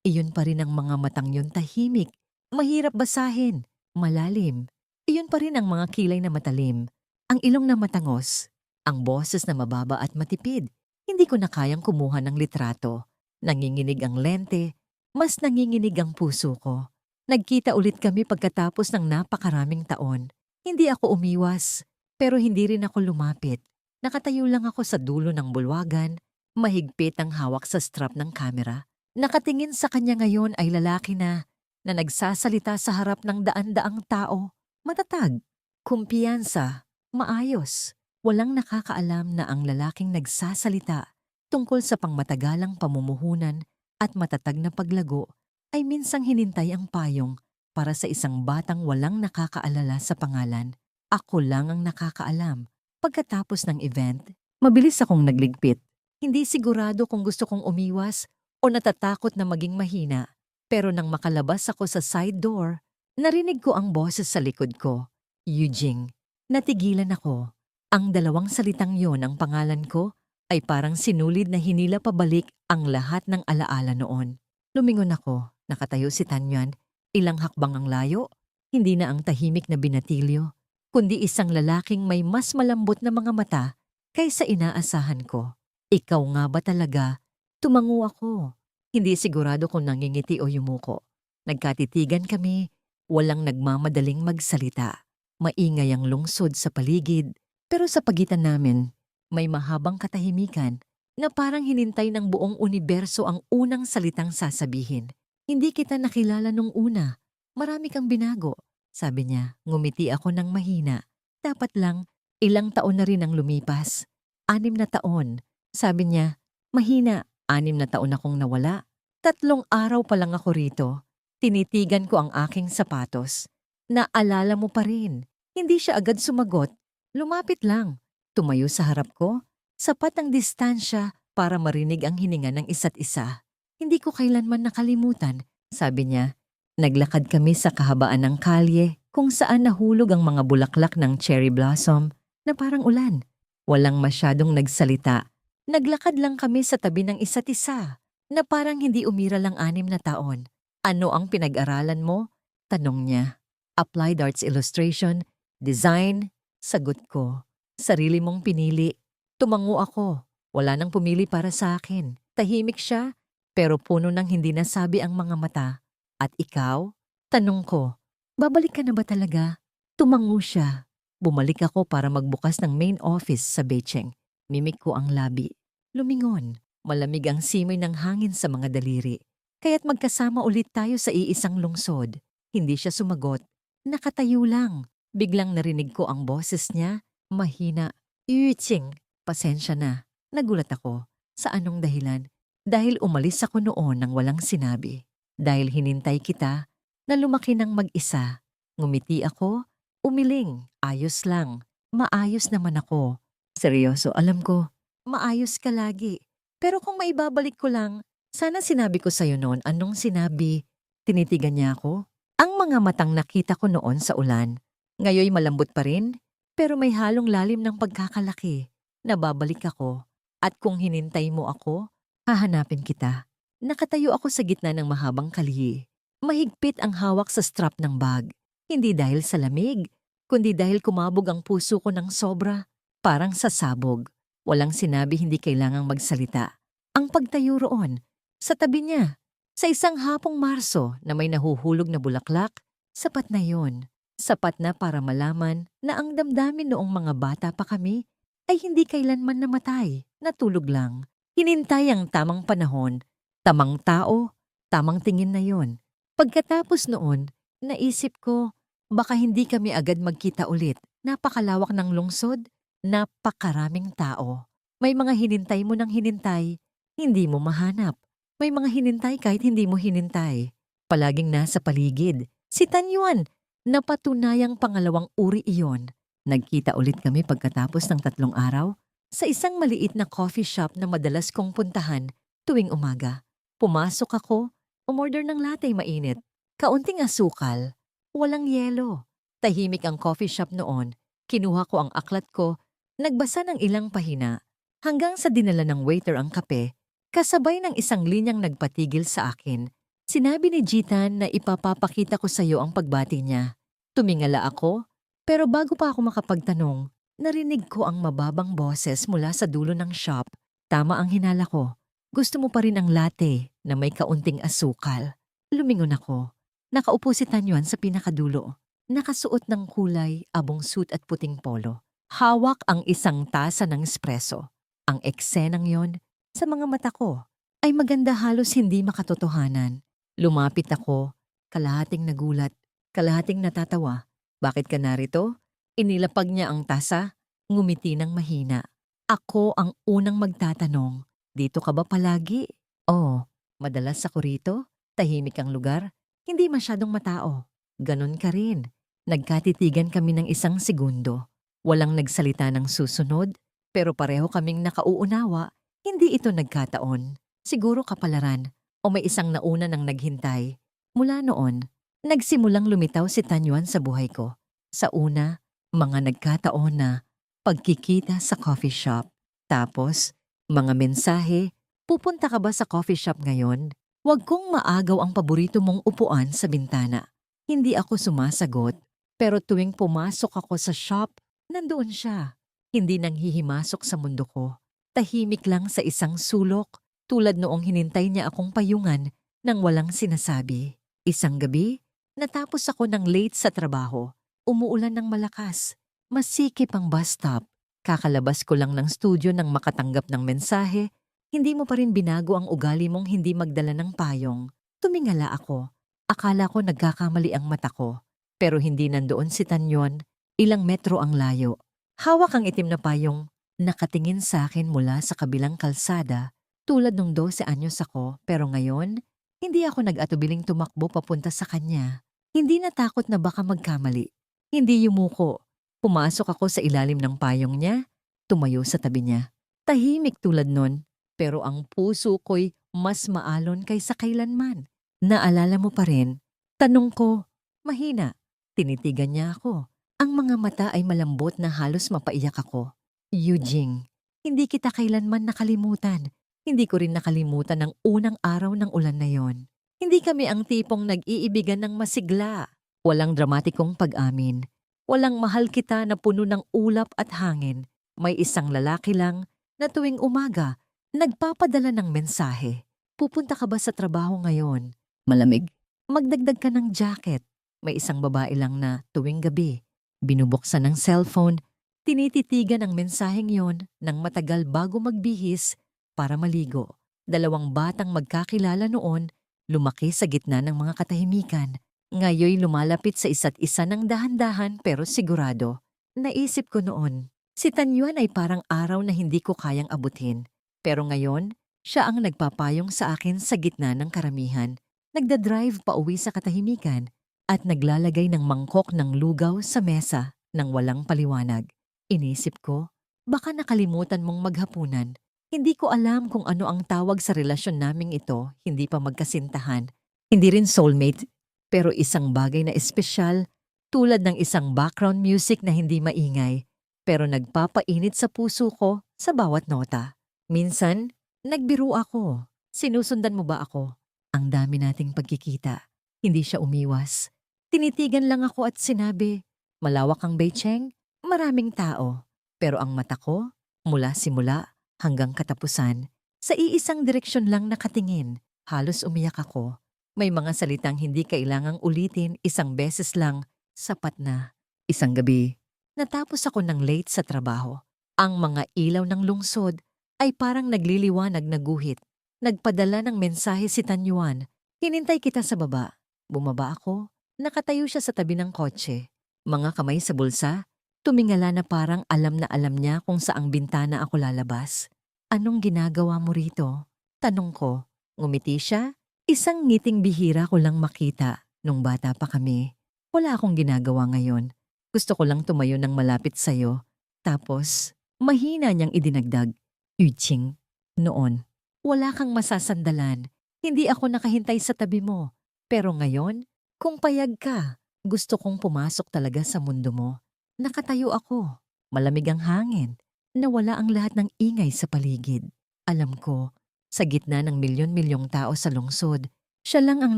Iyon pa rin ang mga matang yun, tahimik, mahirap basahin, malalim. Iyon pa rin ang mga kilay na matalim, ang ilong na matangos, ang boses na mababa at matipid. Hindi ko na kayang kumuha ng litrato. Nanginginig ang lente, mas nanginginig ang puso ko. Nagkita ulit kami pagkatapos ng napakaraming taon. Hindi ako umiwas, pero hindi rin ako lumapit. Nakatayo lang ako sa dulo ng bulwagan, mahigpit ang hawak sa strap ng kamera. Nakatingin sa kanya ngayon ay lalaki na nagsasalita sa harap ng daan-daang tao. Matatag, kumpiyansa, maayos. Walang nakakaalam na ang lalaking nagsasalita tungkol sa pangmatagalang pamumuhunan at matatag na paglago ay minsang hinintay ang payong para sa isang batang walang nakakaalala sa pangalan. Ako lang ang nakakaalam. Pagkatapos ng event, mabilis akong nagligpit. Hindi sigurado kung gusto kong umiwas o natatakot na maging mahina. Pero nang makalabas ako sa side door, narinig ko ang boses sa likod ko. Eugene. Natigilan ako. Ang dalawang salitang yon ang pangalan ko ay parang sinulid na hinila pabalik ang lahat ng alaala noon. Lumingon ako, nakatayo si Tanyan, ilang hakbang ang layo, hindi na ang tahimik na binatilyo, kundi isang lalaking may mas malambot na mga mata kaysa inaasahan ko. Ikaw nga ba talaga? Tumango ako. Hindi sigurado kung nangingiti o yumuko. Nagkatitigan kami, walang nagmamadaling magsalita. Maingay ang lungsod sa paligid. Pero sa pagitan namin, may mahabang katahimikan na parang hinintay ng buong universo ang unang salitang sasabihin. Hindi kita nakilala nung una. Marami kang binago. Sabi niya, ngumiti ako ng mahina. Dapat lang, ilang taon na rin ang lumipas. 6 na taon. Sabi niya, mahina, 6 na taon akong nawala. 3 araw pa lang ako rito. Tinitigan ko ang aking sapatos. Naalala mo pa rin. Hindi siya agad sumagot. Lumapit lang, tumayo sa harap ko, sapat ang distansya para marinig ang hininga ng isa't isa. Hindi ko kailanman nakalimutan, sabi niya. Naglakad kami sa kahabaan ng kalye kung saan nahulog ang mga bulaklak ng cherry blossom na parang ulan. Walang masyadong nagsalita. Naglakad lang kami sa tabi ng isa't isa na parang hindi umiral ang 6 na taon. Ano ang pinag-aralan mo? Tanong niya. Applied Arts Illustration, Design. Sagot ko, sarili mong pinili. Tumango ako. Wala nang pumili para sa akin. Tahimik siya, pero puno ng hindi nasabi ang mga mata. At ikaw? Tanong ko, babalik ka na ba talaga? Tumango siya. Bumalik ako para magbukas ng main office sa Beijing. Mimik ko ang labi. Lumingon. Malamig ang simoy ng hangin sa mga daliri. Kaya't magkasama ulit tayo sa iisang lungsod. Hindi siya sumagot. Nakatayo lang. Biglang narinig ko ang boses niya, mahina. Yuching, pasensya na. Nagulat ako. Sa anong dahilan? Dahil umalis ako noon nang walang sinabi. Dahil hinintay kita na lumaki ng mag-isa. Ngumiti ako, umiling, ayos lang. Maayos naman ako. Seryoso, alam ko, maayos ka lagi. Pero kung maibabalik ko lang, sana sinabi ko sa'yo noon anong sinabi. Tinitigan niya ako. Ang mga matang nakita ko noon sa ulan. Ngayoy malambot pa rin, pero may halong lalim ng pagkakalaki. Nababalik ako, at kung hinintay mo ako, hahanapin kita. Nakatayo ako sa gitna ng mahabang kalye. Mahigpit ang hawak sa strap ng bag. Hindi dahil sa lamig, kundi dahil kumabog ang puso ko ng sobra. Parang sasabog. Walang sinabi, hindi kailangang magsalita. Ang pagtayo roon, sa tabi niya, sa isang hapong Marso na may nahuhulog na bulaklak, sapat na yon. Sapat na para malaman na ang damdamin noong mga bata pa kami ay hindi kailanman namatay, natulog lang. Hinintay ang tamang panahon, tamang tao, tamang tingin na yon. Pagkatapos noon, naisip ko, baka hindi kami agad magkita ulit. Napakalawak ng lungsod, napakaraming tao. May mga hinintay mo ng hinintay, hindi mo mahanap. May mga hinintay kahit hindi mo hinintay. Palaging nasa paligid. Si Tanyuan, napatunayang pangalawang uri iyon. Nagkita ulit kami pagkatapos ng 3 araw sa isang maliit na coffee shop na madalas kong puntahan tuwing umaga. Pumasok ako, umorder ng latte mainit, kaunting asukal, walang yelo. Tahimik ang coffee shop noon, kinuha ko ang aklat ko, nagbasa ng ilang pahina, hanggang sa dinala ng waiter ang kape, kasabay ng isang linyang nagpatigil sa akin. Sinabi ni Jitan na ipapapakita ko sa iyo ang pagbati niya. Tumingala ako, pero bago pa ako makapagtanong, narinig ko ang mababang boses mula sa dulo ng shop. Tama ang hinala ko. Gusto mo pa rin ang latte na may kaunting asukal. Lumingon ako. Nakaupo si Tanyuan sa pinakadulo. Nakasuot ng kulay, abong suit at puting polo. Hawak ang isang tasa ng espresso. Ang eksenang yon, sa mga mata ko, ay maganda halos hindi makatotohanan. Lumapit ako, kalahating nagulat, kalahating natatawa. Bakit ka narito? Inilapag niya ang tasa. ngumiti ng mahina. Ako ang unang magtatanong, dito ka ba palagi? Oo, madalas ako rito. Tahimik ang lugar. Hindi masyadong matao. Ganon ka rin. Nagkatitigan kami ng isang segundo. Walang nagsalita ng susunod, pero pareho kaming nakauunawa. Hindi ito nagkataon. Siguro kapalaran o may isang nauna nang naghintay. Mula noon, nagsimulang lumitaw si Tanyuan sa buhay ko. Sa una, mga nagkataon na pagkikita sa coffee shop. Tapos, mga mensahe, pupunta ka ba sa coffee shop ngayon? Huwag kong maagaw ang paborito mong upuan sa bintana. Hindi ako sumasagot, pero tuwing pumasok ako sa shop, nandoon siya. Hindi nang hihimasok sa mundo ko. Tahimik lang sa isang sulok, tulad noong hinintay niya akong payungan nang walang sinasabi. Isang gabi, natapos ako ng late sa trabaho. Umuulan ng malakas. Masikip ang bus stop. Kakalabas ko lang ng studio nang makatanggap ng mensahe. Hindi mo pa rin binago ang ugali mong hindi magdala ng payong. Tumingala ako. Akala ko nagkakamali ang mata ko. Pero hindi nandoon si Tanyon. Ilang metro ang layo. Hawak ang itim na payong. Nakatingin sa akin mula sa kabilang kalsada. Tulad nung 12 anyos ako. Pero ngayon, hindi ako nag-atubiling tumakbo papunta sa kanya. Hindi natakot na baka magkamali. Hindi yumuko. Pumasok ako sa ilalim ng payong niya. Tumayo sa tabi niya. Tahimik tulad nun. Pero ang puso ko'y mas maalon kaysa kailanman. Naalala mo pa rin? Tanong ko, mahina. Tinitigan niya ako. Ang mga mata ay malambot na halos mapaiyak ako. Eugene, hindi kita kailanman nakalimutan. Hindi ko rin nakalimutan ang unang araw ng ulan na yon. Hindi kami ang tipong nag-iibigan ng masigla. Walang dramatikong pag-amin. Walang mahal kita na puno ng ulap at hangin. May isang lalaki lang na tuwing umaga, nagpapadala ng mensahe. Pupunta ka ba sa trabaho ngayon? Malamig? Magdagdag ka ng jacket. May isang babae lang na tuwing gabi, binubuksan ng cellphone, tinititigan ang mensaheng yon ng matagal bago magbihis para maligo. Dalawang batang magkakilala noon, lumaki sa gitna ng mga katahimikan. Ngayoy lumalapit sa isa't isa ng dahan-dahan pero sigurado. Naisip ko noon, si Tanyuan ay parang araw na hindi ko kayang abutin. Pero ngayon, siya ang nagpapayong sa akin sa gitna ng karamihan. Nagdadrive pa uwi sa katahimikan at naglalagay ng mangkok ng lugaw sa mesa nang walang paliwanag. Inisip ko, baka nakalimutan mong maghapunan. Hindi ko alam kung ano ang tawag sa relasyon naming ito, hindi pa magkasintahan. Hindi rin soulmate, pero isang bagay na espesyal, tulad ng isang background music na hindi maingay, pero nagpapainit sa puso ko sa bawat nota. Minsan, nagbiro ako. Sinusundan mo ba ako? Ang dami nating pagkikita. Hindi siya umiwas. Tinitigan lang ako at sinabi, malawak ang Beicheng, maraming tao. Pero ang mata ko, mula simula hanggang katapusan, sa iisang direksyon lang nakatingin. Halos umiyak ako. May mga salitang hindi kailangang ulitin, isang beses lang, sapat na. Isang gabi, natapos ako ng late sa trabaho. Ang mga ilaw ng lungsod ay parang nagliliwanag na guhit. Nagpadala ng mensahe si Tanyuan. Hinintay kita sa baba. Bumaba ako. Nakatayo siya sa tabi ng kotse. Mga kamay sa bulsa. Tumingala na parang alam na alam niya kung saang bintana ako lalabas. Anong ginagawa mo rito? Tanong ko. Ngumiti siya. Isang ngiting bihira ko lang makita nung bata pa kami. Wala akong ginagawa ngayon. Gusto ko lang tumayo ng malapit sa'yo. Tapos, mahina niyang idinagdag. Yuching, noon, wala kang masasandalan. Hindi ako nakahintay sa tabi mo. Pero ngayon, kung payag ka, gusto kong pumasok talaga sa mundo mo. Nakatayo ako. Malamig ang hangin. Nawala ang lahat ng ingay sa paligid. Alam ko, sa gitna ng milyon-milyong tao sa lungsod, siya lang ang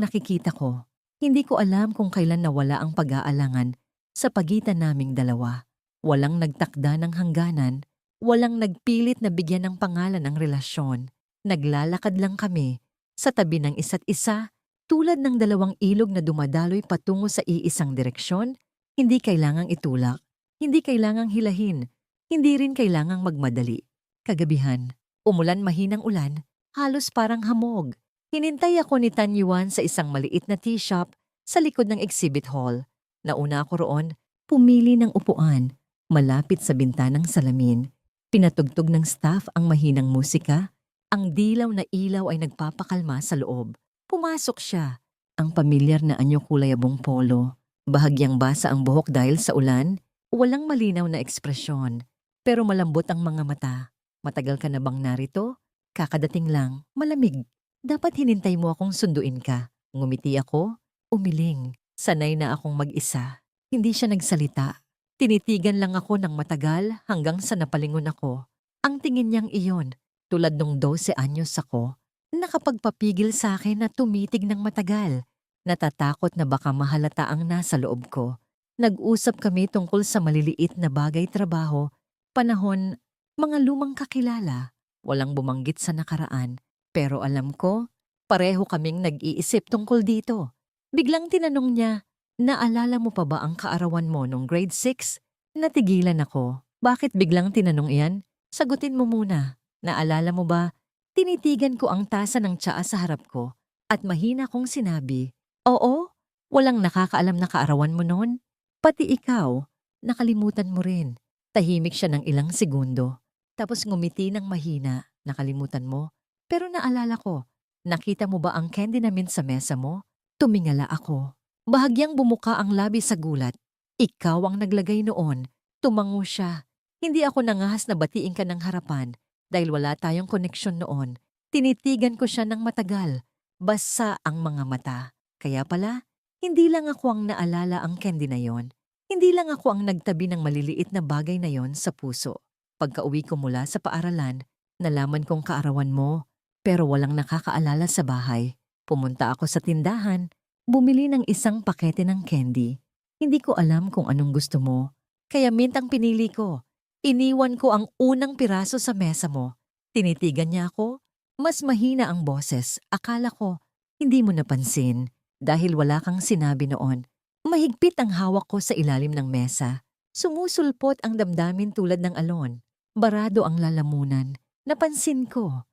nakikita ko. Hindi ko alam kung kailan nawala ang pag-aalangan sa pagitan naming dalawa. Walang nagtakda ng hangganan. Walang nagpilit na bigyan ng pangalan ang relasyon. Naglalakad lang kami sa tabi ng isa't isa tulad ng dalawang ilog na dumadaloy patungo sa iisang direksyon. Hindi kailangang itulak, hindi kailangang hilahin, hindi rin kailangang magmadali. Kagabihan, umulan mahinang ulan, halos parang hamog. Hinintay ako ni Tanyuan sa isang maliit na tea shop sa likod ng exhibit hall. Nauna ako roon, pumili ng upuan. Malapit sa bintanang salamin, pinatugtog ng staff ang mahinang musika. Ang dilaw na ilaw ay nagpapakalma sa loob. Pumasok siya. Ang pamilyar na anyo kulay abong polo. Bahagyang basa ang buhok dahil sa ulan. Walang malinaw na ekspresyon. Pero malambot ang mga mata. Matagal ka na bang narito? Kakadating lang, malamig. Dapat hinintay mo akong sunduin ka. Ngumiti ako, umiling. Sanay na akong mag-isa. Hindi siya nagsalita. Tinitigan lang ako ng matagal hanggang sa napalingon ako. Ang tingin niyang iyon, tulad nung 12 anyos ako, nakapagpapigil sa akin na tumitig ng matagal. Natatakot na baka mahalata ang nasa loob ko. Nag-usap kami tungkol sa maliliit na bagay trabaho, panahon, mga lumang kakilala. Walang bumanggit sa nakaraan. Pero alam ko, pareho kaming nag-iisip tungkol dito. Biglang tinanong niya, naalala mo pa ba ang kaarawan mo nung grade 6? Natigilan ako. Bakit biglang tinanong iyan? Sagutin mo muna. Naalala mo ba? Tinitigan ko ang tasa ng tsaa sa harap ko at mahina kong sinabi, oo, walang nakakaalam na kaarawan mo noon. Pati ikaw, nakalimutan mo rin. Tahimik siya ng ilang segundo. Tapos ngumiti ng mahina, nakalimutan mo. Pero naalala ko, nakita mo ba ang candy namin sa mesa mo? Tumingala ako. Bahagyang bumuka ang labi sa gulat. Ikaw ang naglagay noon. Tumango siya. Hindi ako nangahas na batiin ka ng harapan dahil wala tayong koneksyon noon. Tinitigan ko siya ng matagal. Basa ang mga mata. Kaya pala, hindi lang ako ang naalala ang candy na yon. Hindi lang ako ang nagtabi ng maliliit na bagay na yon sa puso. Pagka-uwi ko mula sa paaralan, nalaman kong kaarawan mo, pero walang nakakaalala sa bahay. Pumunta ako sa tindahan, bumili ng isang pakete ng candy. Hindi ko alam kung anong gusto mo, kaya mint ang pinili ko. Iniwan ko ang unang piraso sa mesa mo. Tinitigan niya ako. Mas mahina ang boses. Akala ko, hindi mo napansin dahil wala kang sinabi noon. Mahigpit ang hawak ko sa ilalim ng mesa. Sumusulpot ang damdamin tulad ng alon. Barado ang lalamunan. Napansin ko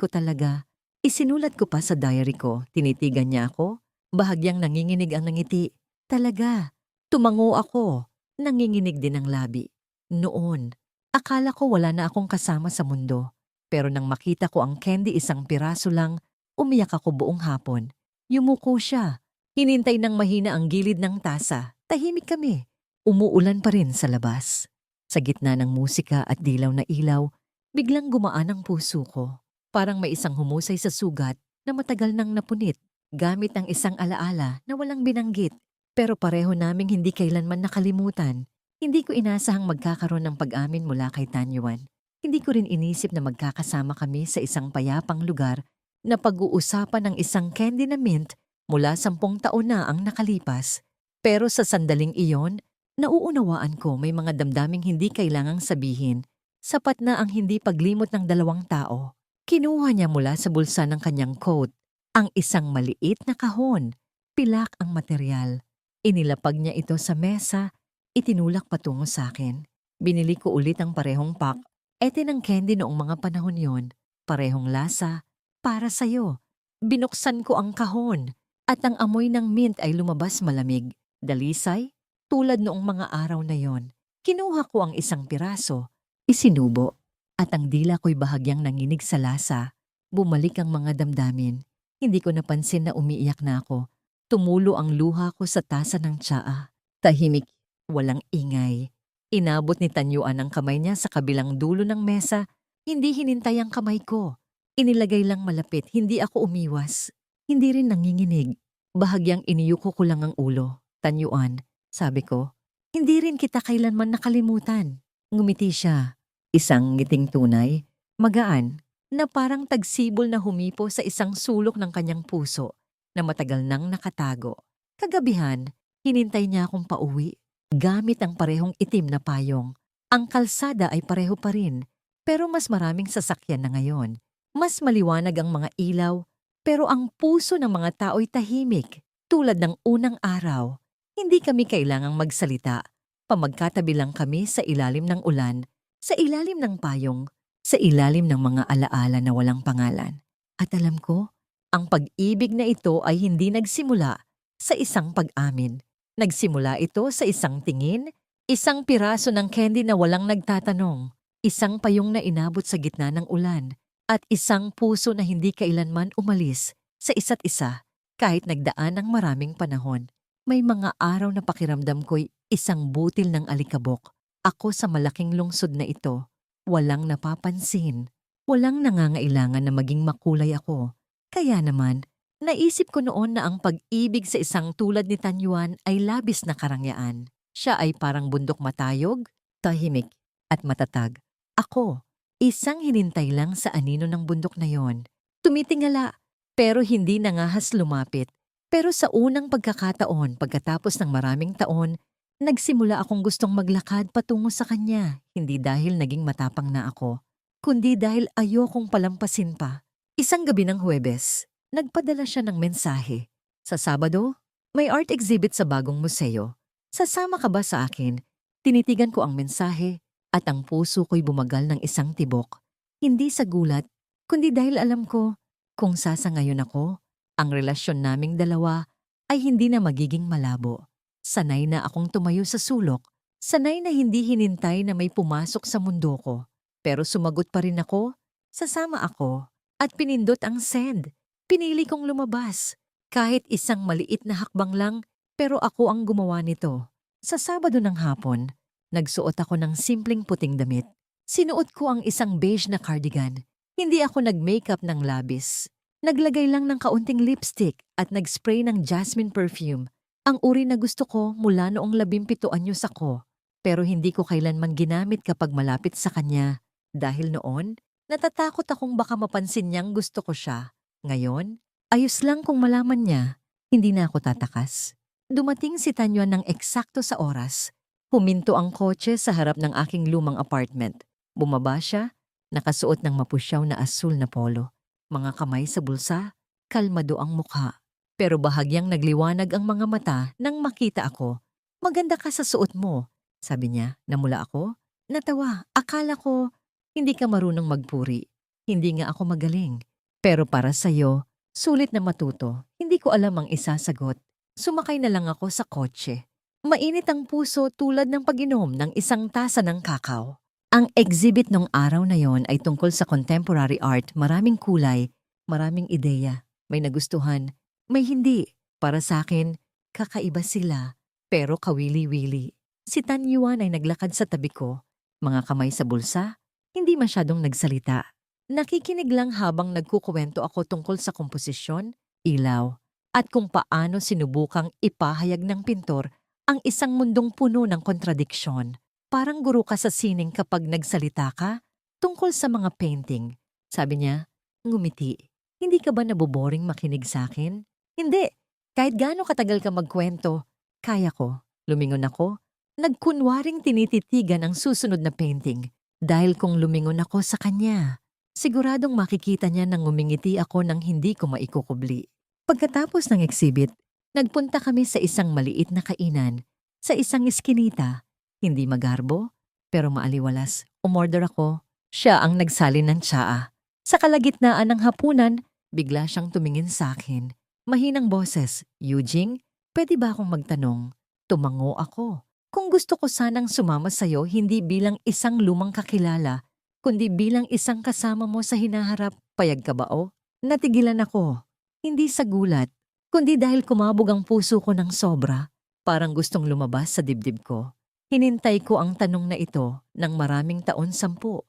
talaga. Isinulat ko pa sa diary ko. Tinitigan niya ako. Bahagyang nanginginig ang nangiti. Talaga. Tumango ako. Nanginginig din ang labi. Noon, akala ko wala na akong kasama sa mundo. Pero nang makita ko ang candy isang piraso lang, umiyak ako buong hapon. Yumuko siya. Hinintay ng mahina ang gilid ng tasa. Tahimik kami. Umuulan pa rin sa labas. Sa gitna ng musika at dilaw na ilaw, biglang gumaan ang puso ko. Parang may isang humusay sa sugat na matagal nang napunit gamit ang isang alaala na walang binanggit. Pero pareho naming hindi kailanman nakalimutan. Hindi ko inasahang magkakaroon ng pag-amin mula kay Tanyuan. Hindi ko rin inisip na magkakasama kami sa isang payapang lugar na pag-uusapan ng isang candy na mint mula 10 taon na ang nakalipas. Pero sa sandaling iyon, nauunawaan ko may mga damdaming hindi kailangang sabihin. Sapat na ang hindi paglimot ng dalawang tao. Kinuha niya mula sa bulsa ng kanyang coat ang isang maliit na kahon. Pilak ang material. Inilapag niya ito sa mesa, itinulak patungo sa akin. Binili ko ulit ang parehong pack. Ete ng candy noong mga panahon yon. Parehong lasa, para sa'yo. Binuksan ko ang kahon at ang amoy ng mint ay lumabas malamig. Dalisay, tulad noong mga araw na yon. Kinuha ko ang isang piraso, isinubo, at ang dila ko'y bahagyang nanginig sa lasa. Bumalik ang mga damdamin. Hindi ko napansin na umiiyak na ako. Tumulo ang luha ko sa tasa ng tsaa. Tahimik, walang ingay. Inabot ni Tanyuan ang kamay niya sa kabilang dulo ng mesa. Hindi hinintay ang kamay ko. Inilagay lang malapit, hindi ako umiwas. Hindi rin nanginginig. Bahagyang iniyuko ko lang ang ulo. Tanyuan, sabi ko, hindi rin kita kailanman nakalimutan. Ngumiti siya. Isang ngiting tunay, magaan, na parang tagsibol na humipo sa isang sulok ng kanyang puso na matagal nang nakatago. Kagabihan, hinintay niya akong pauwi. Gamit ang parehong itim na payong. Ang kalsada ay pareho pa rin, pero mas maraming sasakyan na ngayon. Mas maliwanag ang mga ilaw, pero ang puso ng mga tao'y tahimik, tulad ng unang araw. Hindi kami kailangang magsalita. Pamagkatabi lang kami sa ilalim ng ulan, sa ilalim ng payong, sa ilalim ng mga alaala na walang pangalan. At alam ko, ang pag-ibig na ito ay hindi nagsimula sa isang pag-amin. Nagsimula ito sa isang tingin, Isang piraso ng candy na walang nagtatanong, isang payong na inabot sa gitna ng ulan, at isang puso na hindi kailanman umalis sa isa't isa kahit nagdaan ng maraming panahon. May mga araw na pakiramdam ko'y isang butil ng alikabok. Ako sa malaking lungsod na ito, walang napapansin, walang nangangailangan na maging makulay ako. Kaya naman, naisip ko noon na ang pag-ibig sa isang tulad ni Tanyuan ay labis na karangyaan. Siya ay parang bundok matayog, tahimik, at matatag. Ako, isang hinintay lang sa anino ng bundok na yon. Tumitingala, pero hindi nangahas lumapit. Pero sa unang pagkakataon, pagkatapos ng maraming taon, nagsimula akong gustong maglakad patungo sa kanya, hindi dahil naging matapang na ako, kundi dahil ayokong palampasin pa. Isang gabi ng Huwebes, nagpadala siya ng mensahe. Sa Sabado, may art exhibit sa bagong museo. Sasama ka ba sa akin? Tinitigan ko ang mensahe at ang puso ko'y bumagal ng isang tibok. Hindi sa gulat, kundi dahil alam ko, kung sasangayon ako, ang relasyon naming dalawa ay hindi na magiging malabo. Sanay na akong tumayo sa sulok, sanay na hindi hinintay na may pumasok sa mundo ko. Pero sumagot pa rin ako, sasama ako, at pinindot ang send. Pinili kong lumabas. Kahit isang maliit na hakbang lang, pero ako ang gumawa nito. Sa Sabado ng hapon, nagsuot ako ng simpleng puting damit. Sinuot ko ang isang beige na cardigan. Hindi ako nag-makeup ng labis. Naglagay lang ng kaunting lipstick at nag-spray ng jasmine perfume. Ang uri na gusto ko mula noong 17 anyos ako. Pero hindi ko kailanman ginamit kapag malapit sa kanya. Dahil noon, natatakot akong baka mapansin niyang gusto ko siya. Ngayon, ayos lang kung malaman niya, hindi na ako tatakas. Dumating si Tanyuan ng eksakto sa oras. Huminto ang kotse sa harap ng aking lumang apartment. Bumaba siya, nakasuot ng mapusyaw na asul na polo. Mga kamay sa bulsa, kalmado ang mukha. Pero bahagyang nagliwanag ang mga mata nang makita ako. Maganda ka sa suot mo, sabi niya. Namula ako, natawa. Akala ko, hindi ka marunong magpuri. Hindi nga ako magaling. Pero para sa'yo, sulit na matuto. Hindi ko alam ang isasagot. Sumakay na lang ako sa kotse. Mainit ang puso tulad ng pag-inom ng isang tasa ng kakao. Ang exhibit nung araw na yon ay tungkol sa contemporary art, maraming kulay, maraming ideya, may nagustuhan, may hindi. Para sa akin, kakaiba sila, pero kawili-wili. Si Tanyuan ay naglakad sa tabi ko, mga kamay sa bulsa, hindi masyadong nagsalita. Nakikinig lang habang nagkukuwento ako tungkol sa komposisyon, ilaw, at kung paano sinubukang ipahayag ng pintor ang isang mundong puno ng kontradiksyon. Parang guro ka sa sining kapag nagsalita ka tungkol sa mga painting. Sabi niya, ngumiti. Hindi ka ba naboboring makinig sa akin? Hindi. Kahit gaano katagal ka magkwento, kaya ko. Lumingon ako. Nagkunwaring tinititigan ang susunod na painting. Dahil kung lumingon ako sa kanya, siguradong makikita niya nang ngumingiti ako nang hindi ko maikukubli. Pagkatapos ng exhibit, nagpunta kami sa isang maliit na kainan, sa isang eskinita. Hindi magarbo, pero maaliwalas. Umorder ako. Siya ang nagsalin ng tsaa. Sa kalagitnaan ng hapunan, bigla siyang tumingin sa akin. Mahinang boses, Eugene, pwede ba akong magtanong? Tumango ako. Kung gusto ko sanang sumama sa'yo hindi bilang isang lumang kakilala, kundi bilang isang kasama mo sa hinaharap, payag ka ba o? Natigilan ako. Hindi sa gulat, kundi dahil kumabog ang puso ko ng sobra, parang gustong lumabas sa dibdib ko. Hinintay ko ang tanong na ito ng maraming taon, 10, 12,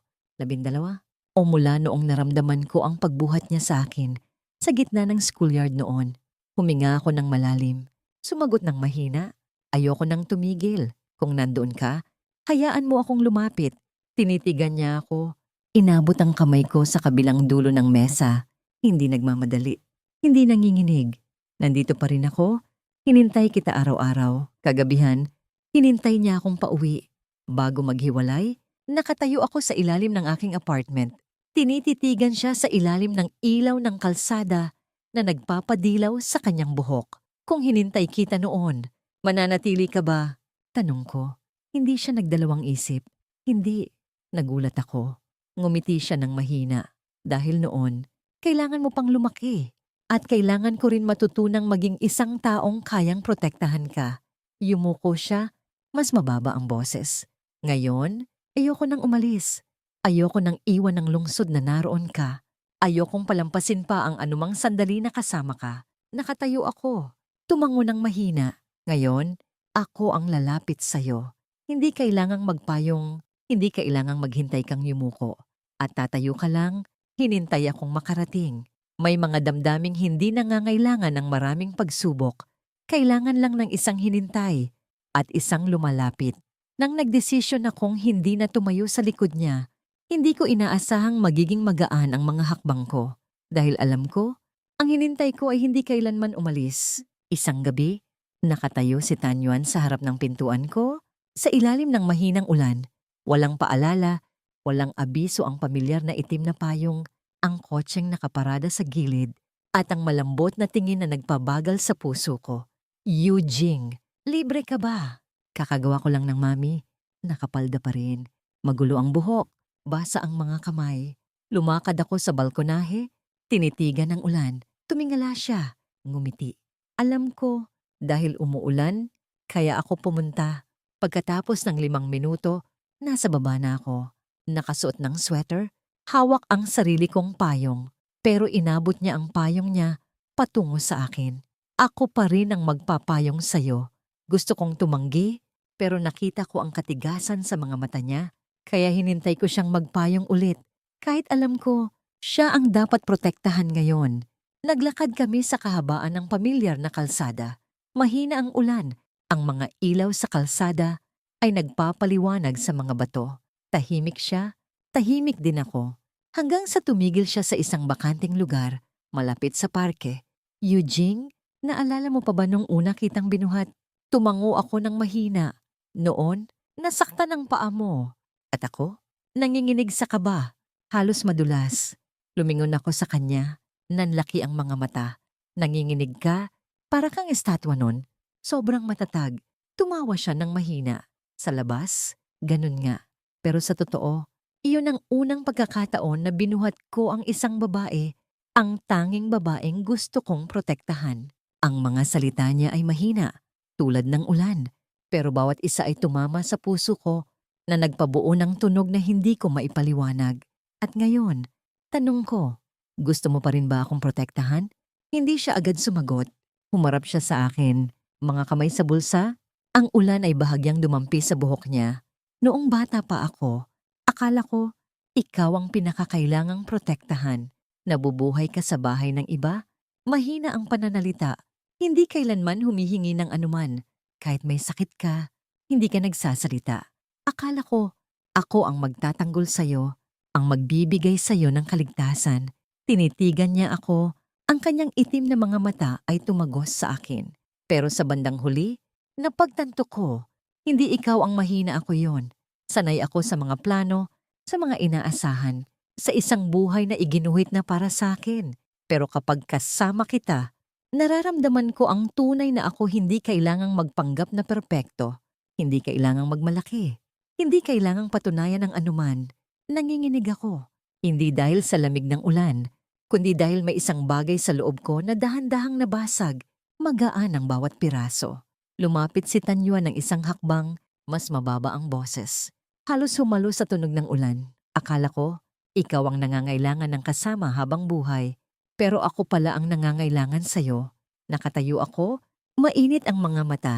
o mula noong naramdaman ko ang pagbuhat niya sa akin sa gitna ng schoolyard noon. Huminga ako ng malalim, sumagot ng mahina, ayoko nang tumigil. Kung nandoon ka, hayaan mo akong lumapit. Tinitigan niya ako. Inabot ang kamay ko sa kabilang dulo ng mesa. Hindi nagmamadali, hindi nanginginig. Nandito pa rin ako, hinintay kita araw-araw, kagabihan. Hinintay niya akong pauwi. Bago maghiwalay, nakatayo ako sa ilalim ng aking apartment. Tinititigan siya sa ilalim ng ilaw ng kalsada na nagpapadilaw sa kanyang buhok. Kung hinintay kita noon, mananatili ka ba? Tanong ko. Hindi siya nagdalawang isip. Hindi. Nagulat ako. Ngumiti siya ng mahina. Dahil noon, kailangan mo pang lumaki. At kailangan ko rin matutunang maging isang taong kayang protektahan ka. Yumuko siya mas mababa ang boses. Ngayon, ayoko nang umalis. Ayoko nang iwan ng lungsod na naroon ka. Ayokong palampasin pa ang anumang sandali na kasama ka. Nakatayo ako. Tumango ng mahina. Ngayon, ako ang lalapit sa'yo. Hindi kailangang magpayong, hindi kailangang maghintay kang yumuko. At tatayo ka lang, hinintay akong makarating. May mga damdaming hindi nangangailangan ng maraming pagsubok. Kailangan lang ng isang hinintay at isang lumalapit. Nang nagdesisyon akong hindi na tumayo sa likod niya, hindi ko inaasahang magiging magaan ang mga hakbang ko. Dahil alam ko, ang hinintay ko ay hindi kailanman umalis. Isang gabi, nakatayo si Tanyuan sa harap ng pintuan ko, sa ilalim ng mahinang ulan. Walang paalala, walang abiso ang pamilyar na itim na payong, ang kotseng nakaparada sa gilid, at ang malambot na tingin na nagpabagal sa puso ko. Eugene, libre ka ba? Kakagawa ko lang ng mami. Nakapalda pa rin. Magulo ang buhok. Basa ang mga kamay. Lumakad ako sa balkonahe. Tinitigan ng ulan. Tumingala siya. Ngumiti. Alam ko, dahil umuulan, kaya ako pumunta. Pagkatapos ng 5 minuto, nasa baba na ako. Nakasuot ng sweater, hawak ang sarili kong payong. Pero inabot niya ang payong niya patungo sa akin. Ako pa rin ang magpapayong sa'yo. Gusto kong tumanggi, pero nakita ko ang katigasan sa mga mata niya. Kaya hinintay ko siyang magpayong ulit. Kahit alam ko, siya ang dapat protektahan ngayon. Naglakad kami sa kahabaan ng pamilyar na kalsada. Mahina ang ulan. Ang mga ilaw sa kalsada ay nagpapaliwanag sa mga bato. Tahimik siya, tahimik din ako. Hanggang sa tumigil siya sa isang bakanting lugar, malapit sa parke. Eugene, naalala mo pa ba nung una kitang binuhat? Tumango ako ng mahina. Noon, nasaktan ang paa mo. At ako, nanginginig sa kaba, halos madulas. Lumingon ako sa kanya, nanlaki ang mga mata. Nanginginig ka, para kang estatwa nun. Sobrang matatag. Tumawa siya ng mahina. Sa labas, ganun nga. Pero sa totoo, iyon ang unang pagkakataon na binuhat ko ang isang babae, ang tanging babaeng gusto kong protektahan. Ang mga salita niya ay mahina, tulad ng ulan. Pero bawat isa ay tumama sa puso ko na nagpabuo ng tunog na hindi ko maipaliwanag. At ngayon, tanong ko, gusto mo pa rin ba akong protektahan? Hindi siya agad sumagot. Humarap siya sa akin, mga kamay sa bulsa. Ang ulan ay bahagyang dumampi sa buhok niya. Noong bata pa ako, akala ko, ikaw ang pinakakailangang protektahan. Nabubuhay ka sa bahay ng iba, mahina ang pananalita, hindi kailanman humihingi ng anuman. Kahit may sakit ka, hindi ka nagsasalita. Akala ko, ako ang magtatanggol sa'yo, ang magbibigay sa'yo ng kaligtasan. Tinitigan niya ako, ang kanyang itim na mga mata ay tumagos sa akin. Pero sa bandang huli, napagtanto ko, hindi ikaw ang mahina, ako yon. Sanay ako sa mga plano, sa mga inaasahan, sa isang buhay na iginuhit na para sa akin. Pero kapag kasama kita, nararamdaman ko ang tunay na ako hindi kailangang magpanggap na perpekto, hindi kailangang magmalaki. Hindi kailangang patunayan ng anuman. Nanginginig ako. Hindi dahil sa lamig ng ulan, kundi dahil may isang bagay sa loob ko na dahan-dahang nabasag, magaan ang bawat piraso. Lumapit si Tanyuan ng isang hakbang, mas mababa ang boses. Halos humalo sa tunog ng ulan. Akala ko, ikaw ang nangangailangan ng kasama habang buhay. Pero ako pala ang nangangailangan sa'yo. Nakatayo ako, mainit ang mga mata.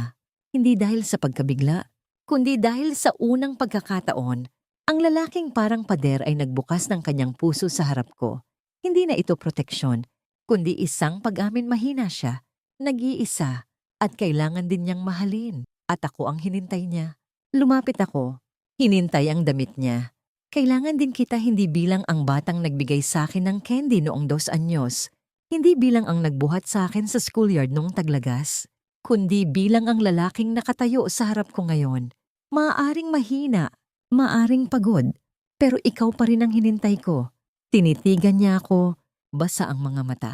Hindi dahil sa pagkabigla, kundi dahil sa unang pagkakataon, ang lalaking parang pader ay nagbukas ng kanyang puso sa harap ko. Hindi na ito proteksyon, kundi isang pag-amin mahina siya, nag-iisa, at kailangan din niyang mahalin. At ako ang hinintay niya. Lumapit ako, hinintay ang damit niya. Kailangan din kita hindi bilang ang batang nagbigay sa akin ng candy noong 2 anyos, hindi bilang ang nagbuhat sa akin sa schoolyard noong Taglagas, kundi bilang ang lalaking nakatayo sa harap ko ngayon. Maaaring mahina, maaaring pagod, pero ikaw pa rin ang hinintay ko. Tinitigan niya ako, basa ang mga mata.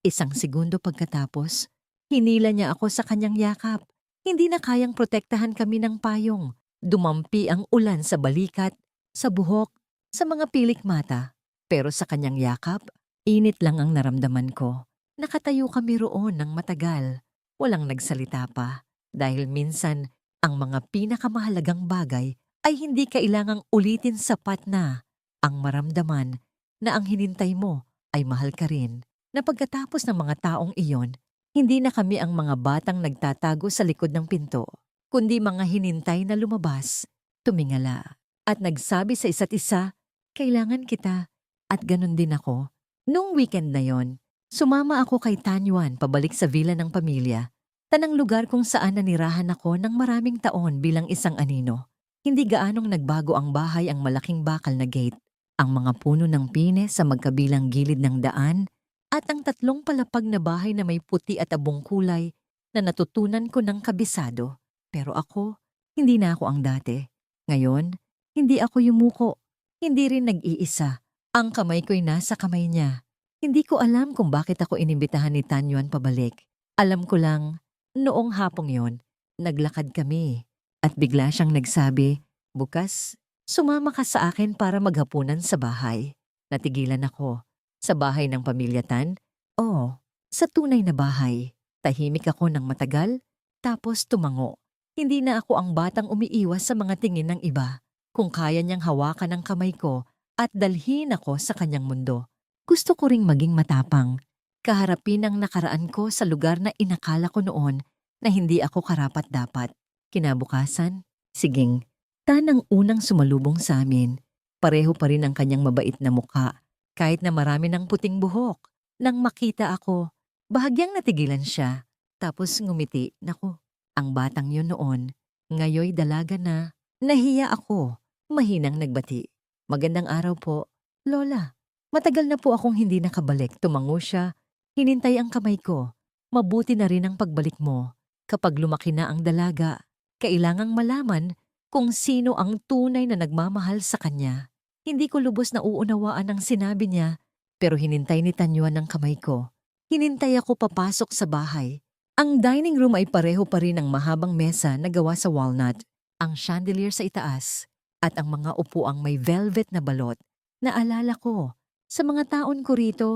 Isang segundo pagkatapos, hinila niya ako sa kanyang yakap. Hindi na kayang protektahan kami ng payong. Dumampi ang ulan sa balikat, sa buhok, sa mga pilik mata. Pero sa kanyang yakap, init lang ang naramdaman ko. Nakatayo kami roon ng matagal. Walang nagsalita pa. Dahil minsan, Ang mga pinakamahalagang bagay ay hindi kailangang ulitin sapat na ang maramdaman na ang hinintay mo ay mahal ka rin. Na pagkatapos ng mga taong iyon, hindi na kami ang mga batang nagtatago sa likod ng pinto, kundi mga hinintay na lumabas, tumingala, at nagsabi sa isa't isa, kailangan kita, at ganun din ako. Nung weekend na yon, sumama ako kay Tanyuan pabalik sa villa ng pamilya, tanang lugar kung saan nanirahan ako ng maraming taon bilang isang anino. Hindi gaanong nagbago ang bahay, ang malaking bakal na gate, ang mga puno ng pine sa magkabilang gilid ng daan, at ang 3 palapag na bahay na may puti at abong kulay na natutunan ko ng kabisado. Pero ako, hindi na ako ang dati. Ngayon, hindi ako yumuko, hindi rin nag-iisa. Ang kamay ko'y nasa kamay niya. Hindi ko alam kung bakit ako inimbitahan ni Tanyuan pabalik. Alam ko lang, noong hapong yon, naglakad kami at bigla siyang nagsabi, bukas, sumama ka sa akin para maghapunan sa bahay. Natigilan ako. Sa bahay ng pamilya Tan? Oo, sa tunay na bahay. Tahimik ako ng matagal, tapos tumango. Hindi na ako ang batang umiiwas sa mga tingin ng iba. Kung kaya niyang hawakan ang kamay ko at dalhin ako sa kanyang mundo. Gusto ko ring maging matapang. Kaharapin ang nakaraan ko sa lugar na inakala ko noon na hindi ako karapat-dapat. Kinabukasan, siging, Tan ang unang sumalubong sa amin. Pareho pa rin ang kanyang mabait na mukha. Kahit na marami ng puting buhok, nang makita ako, bahagyang natigilan siya. Tapos ngumiti, naku, ang batang yun noon, ngayoy dalaga na, nahiya ako, mahinang nagbati. Magandang araw po, Lola. Matagal na po akong hindi nakabalik, tumango siya, hinintay ang kamay ko. Mabuti na rin ang pagbalik mo. Kapag lumaki na ang dalaga, kailangang malaman kung sino ang tunay na nagmamahal sa kanya. Hindi ko lubos na uunawaan ang sinabi niya, pero hinintay ni Tanyuan ang kamay ko. Hinintay ako papasok sa bahay. Ang dining room ay pareho pa rin ang mahabang mesa na gawa sa walnut, ang chandelier sa itaas, at ang mga upuang may velvet na balot. Naalala ko, sa mga taon ko rito,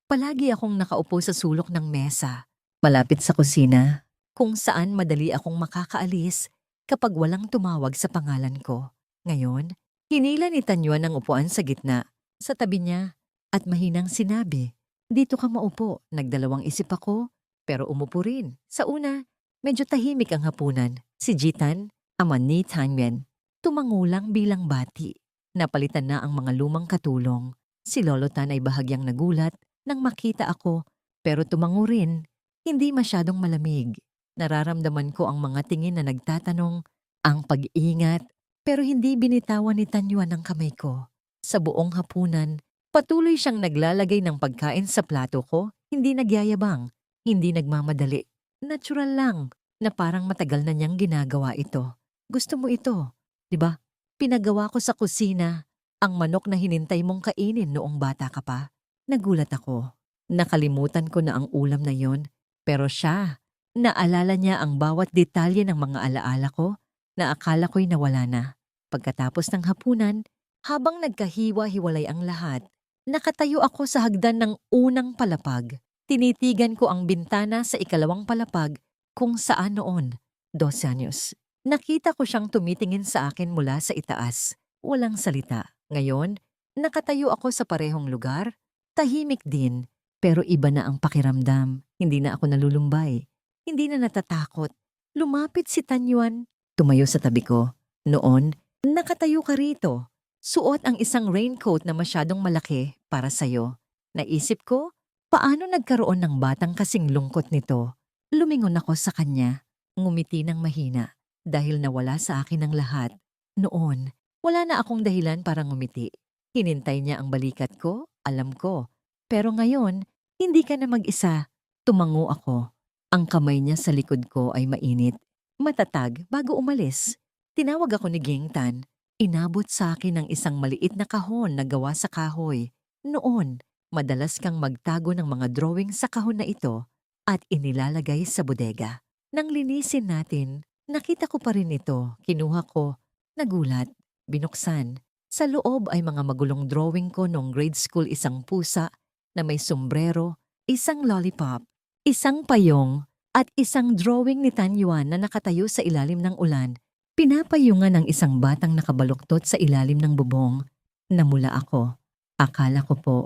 palagi akong nakaupo sa sulok ng mesa, malapit sa kusina, kung saan madali akong makakaalis kapag walang tumawag sa pangalan ko. Ngayon, hinila ni Tanyuan ang upuan sa gitna, sa tabi niya, at mahinang sinabi, dito ka maupo. Nagdalawang isip ako, pero umupo rin. Sa una, medyo tahimik ang hapunan. Si Jitan, ama ni Tanyuan, tumangulang bilang bati. Napalitan na ang mga lumang katulong. Si Lolo Tan ay bahagyang nagulat nang makita ako, pero tumango rin. Hindi masyadong malamig. Nararamdaman ko ang mga tingin na nagtatanong, ang pag-iingat, pero hindi binitawan ni Tanyuan ang kamay ko. Sa buong hapunan, patuloy siyang naglalagay ng pagkain sa plato ko, hindi nagyayabang, hindi nagmamadali. Natural lang na parang matagal na niyang ginagawa ito. Gusto mo ito, di ba? Pinagawa ko sa kusina ang manok na hinintay mong kainin noong bata ka pa. Nagulat ako. Nakalimutan ko na ang ulam na yon, pero siya, naalala niya ang bawat detalye ng mga alaala ko na akala ko'y nawala na. Pagkatapos ng hapunan, habang nagkahiwa-hiwalay ang lahat, nakatayo ako sa hagdan ng unang palapag. Tinitigan ko ang bintana sa ikalawang palapag kung saan noon, 12 anyos. Nakita ko siyang tumitingin sa akin mula sa itaas. Walang salita. Ngayon, nakatayo ako sa parehong lugar. Tahimik din, pero iba na ang pakiramdam. Hindi na ako nalulumbay. Hindi na natatakot. Lumapit si Tanyuan. Tumayo sa tabi ko. Noon, nakatayo ka rito. Suot ang isang raincoat na masyadong malaki para sa'yo. Naisip ko, paano nagkaroon ng batang kasing lungkot nito? Lumingon ako sa kanya. Ngumiti ng mahina dahil nawala sa akin ang lahat. Noon, wala na akong dahilan para ngumiti. Hinintay niya ang balikat ko, alam ko. Pero ngayon, hindi ka na mag-isa. Tumango ako. Ang kamay niya sa likod ko ay mainit. Matatag bago umalis. Tinawag ako ni Ging Tan. Inabot sa akin ang isang maliit na kahon na gawa sa kahoy. Noon, madalas kang magtago ng mga drawing sa kahon na ito at inilalagay sa bodega. Nang linisin natin, nakita ko pa rin ito. Kinuha ko. Nagulat. Binuksan. Sa loob ay mga magulong drawing ko noong grade school, isang pusa na may sombrero, isang lollipop, isang payong, at isang drawing ni Tan Yuan na nakatayo sa ilalim ng ulan. Pinapayungan ng isang batang nakabaluktot sa ilalim ng bubong. Namula ako. Akala ko po,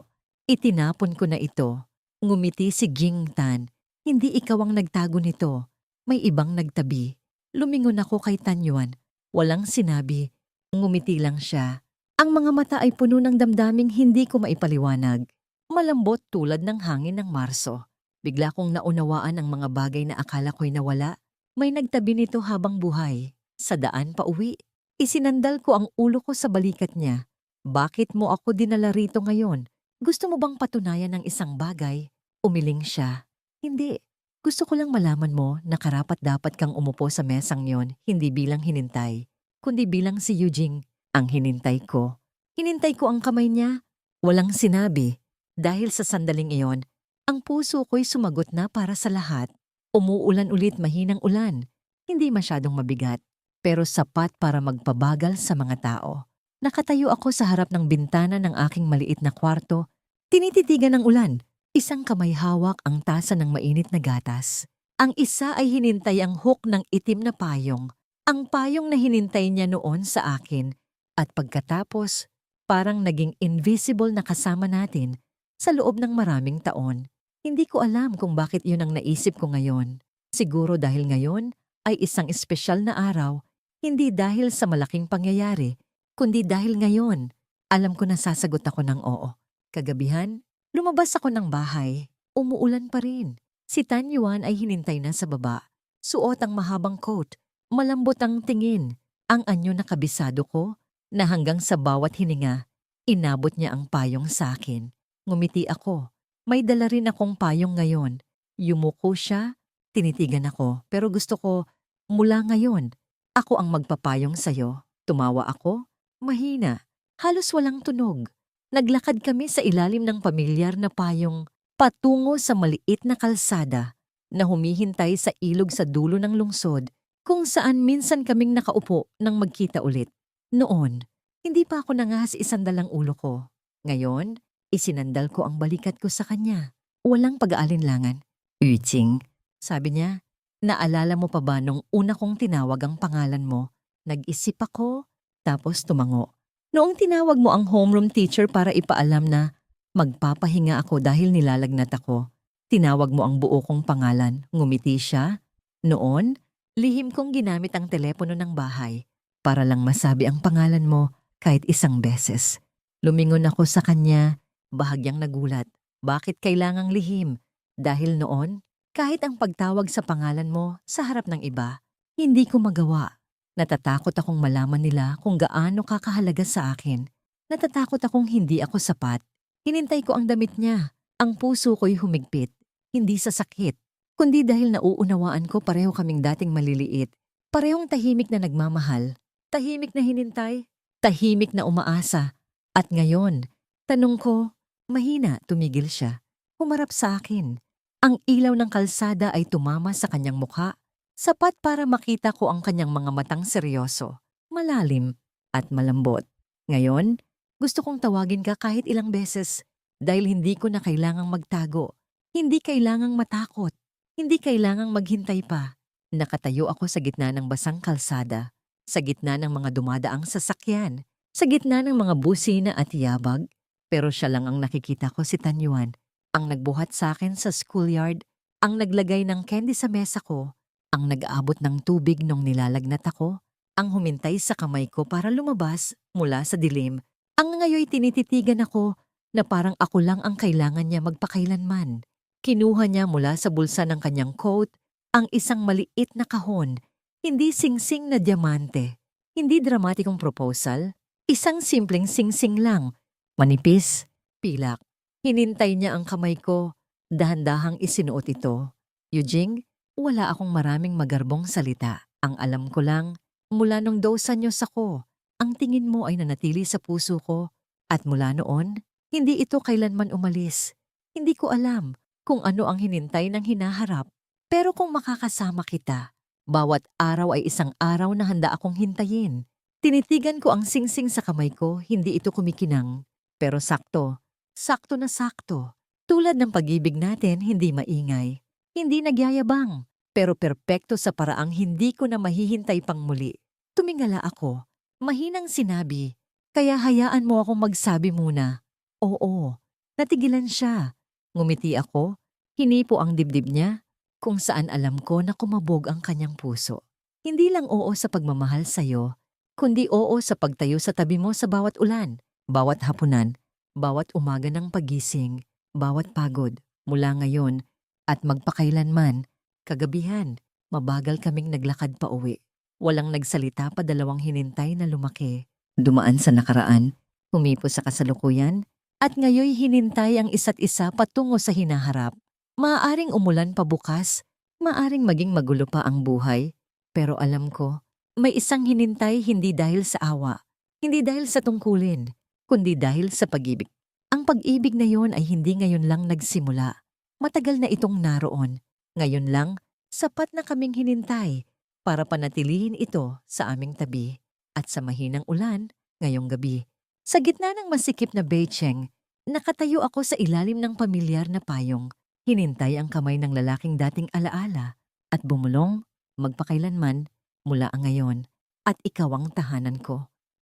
itinapon ko na ito. Ngumiti si Ging Tan. Hindi ikaw ang nagtago nito. May ibang nagtabi. Lumingon ako kay Tan Yuan. Walang sinabi. Ngumiti lang siya. Ang mga mata ay puno ng damdaming hindi ko maipaliwanag. Malambot tulad ng hangin ng Marso. Bigla kong naunawaan ang mga bagay na akala ko'y nawala. May nagtabi nito habang buhay. Sa daan pa uwi, isinandal ko ang ulo ko sa balikat niya. Bakit mo ako dinala rito ngayon? Gusto mo bang patunayan ng isang bagay? Umiling siya. Hindi. Gusto ko lang malaman mo na karapat-dapat kang umupo sa mesang yon, hindi bilang hinintay, kundi bilang si Eugene ang hinintay ko. Hinintay ko ang kamay niya. Walang sinabi. Dahil sa sandaling iyon, ang puso ko'y sumagot na para sa lahat. Umuulan ulit mahinang ulan. Hindi masyadong mabigat, pero sapat para magpabagal sa mga tao. Nakatayo ako sa harap ng bintana ng aking maliit na kwarto. Tinititigan ng ulan. Isang kamay hawak ang tasa ng mainit na gatas. Ang isa ay hinintay ang hook ng itim na payong. Ang payong na hinintay niya noon sa akin. At pagkatapos, parang naging invisible na kasama natin sa loob ng maraming taon. Hindi ko alam kung bakit yun ang naisip ko ngayon. Siguro dahil ngayon ay isang espesyal na araw, hindi dahil sa malaking pangyayari, kundi dahil ngayon. Alam ko na sasagot ako ng oo. Kagabihan, lumabas ako ng bahay. Umuulan pa rin. Si Tan Yuan ay hinintay na sa baba. Suot ang mahabang coat. Malambot ang tingin. Ang anyo na kabisado ko na hanggang sa bawat hininga, inabot niya ang payong sa akin. Ngumiti ako. May dala rin akong payong ngayon. Yumuko siya. Tinitigan ako. Pero gusto ko, mula ngayon, ako ang magpapayong sa'yo. Tumawa ako. Mahina. Halos walang tunog. Naglakad kami sa ilalim ng pamilyar na payong patungo sa maliit na kalsada na humihintay sa ilog sa dulo ng lungsod kung saan minsan kaming nakaupo nang magkita ulit. Noon, hindi pa ako nangahas isandal ang ulo ko. Ngayon, isinandal ko ang balikat ko sa kanya. Walang pag-aalinlangan. Yuching, sabi niya, naalala mo pa ba nung una kong tinawag ang pangalan mo? Nag-isip ako, tapos tumango. Noong tinawag mo ang homeroom teacher para ipaalam na magpapahinga ako dahil nilalagnat ako, tinawag mo ang buo kong pangalan, ngumiti siya. Noon, lihim kong ginamit ang telepono ng bahay para lang masabi ang pangalan mo kahit isang beses. Lumingon ako sa kanya, bahagyang nagulat. Bakit kailangang lihim? Dahil noon, kahit ang pagtawag sa pangalan mo sa harap ng iba, hindi ko magawa. Natatakot akong malaman nila kung gaano kakahalaga sa akin. Natatakot akong hindi ako sapat. Hinintay ko ang damit niya. Ang puso ko'y humigpit. Hindi sa sakit, kundi dahil nauunawaan ko pareho kaming dating maliliit. Parehong tahimik na nagmamahal. Tahimik na hinintay. Tahimik na umaasa. At ngayon, tanong ko, mahina tumigil siya. Humarap sa akin. Ang ilaw ng kalsada ay tumama sa kanyang mukha. Sapat para makita ko ang kanyang mga matang seryoso, malalim at malambot. Ngayon, gusto kong tawagin ka kahit ilang beses dahil hindi ko na kailangang magtago. Hindi kailangang matakot. Hindi kailangang maghintay pa. Nakatayo ako sa gitna ng basang kalsada, sa gitna ng mga dumadaang sasakyan, sa gitna ng mga busina at yabag. Pero siya lang ang nakikita ko, si Tan Yuan, ang nagbuhat sa akin sa schoolyard, ang naglagay ng candy sa mesa ko, ang nag-aabot ng tubig nung nilalagnat ako, ang humintay sa kamay ko para lumabas mula sa dilim, ang ngayoy tinititigan ako na parang ako lang ang kailangan niya magpakailanman. Kinuha niya mula sa bulsa ng kanyang coat ang isang maliit na kahon, hindi singsing na diamante, hindi dramatikong proposal, isang simpleng singsing lang, manipis, pilak. Hinintay niya ang kamay ko, dahan-dahang isinuot ito. Eugene, wala akong maraming magarbong salita. Ang alam ko lang, mula nung 2 anyos ako, ang tingin mo ay nanatili sa puso ko. At mula noon, hindi ito kailanman umalis. Hindi ko alam kung ano ang hinintay ng hinaharap. Pero kung makakasama kita, bawat araw ay isang araw na handa akong hintayin. Tinitigan ko ang singsing sa kamay ko, hindi ito kumikinang. Pero sakto, sakto na sakto. Tulad ng pag-ibig natin, hindi maingay. Hindi nagyayabang, pero perpekto sa paraang hindi ko na mahihintay pang muli. Tumingala ako, mahinang sinabi, kaya hayaan mo akong magsabi muna. Oo, natigilan siya. Ngumiti ako, hinipo ang dibdib niya, kung saan alam ko na kumabog ang kanyang puso. Hindi lang oo sa pagmamahal sa'yo, kundi oo sa pagtayo sa tabi mo sa bawat ulan, bawat hapunan, bawat umaga ng pagising, bawat pagod, mula ngayon, at magpakailanman, kagabihan, mabagal kaming naglakad pa uwi. Walang nagsalita pa, dalawang hinintay na lumaki. Dumaan sa nakaraan, humipo sa kasalukuyan, at ngayoy hinintay ang isa't isa patungo sa hinaharap. Maaaring umulan pa bukas, maaaring maging magulo pa ang buhay, pero alam ko, may isang hinintay hindi dahil sa awa, hindi dahil sa tungkulin, kundi dahil sa pag-ibig. Ang pag-ibig na yon ay hindi ngayon lang nagsimula. Matagal na itong naroon. Ngayon lang, sapat na kaming hinintay para panatilihin ito sa aming tabi. At sa mahinang ulan, ngayong gabi, sa gitna ng masikip na beicheng, nakatayo ako sa ilalim ng pamilyar na payong. Hinintay ang kamay ng lalaking dating alaala at bumulong, magpakailanman, mula ang ngayon, at ikaw ang tahanan ko.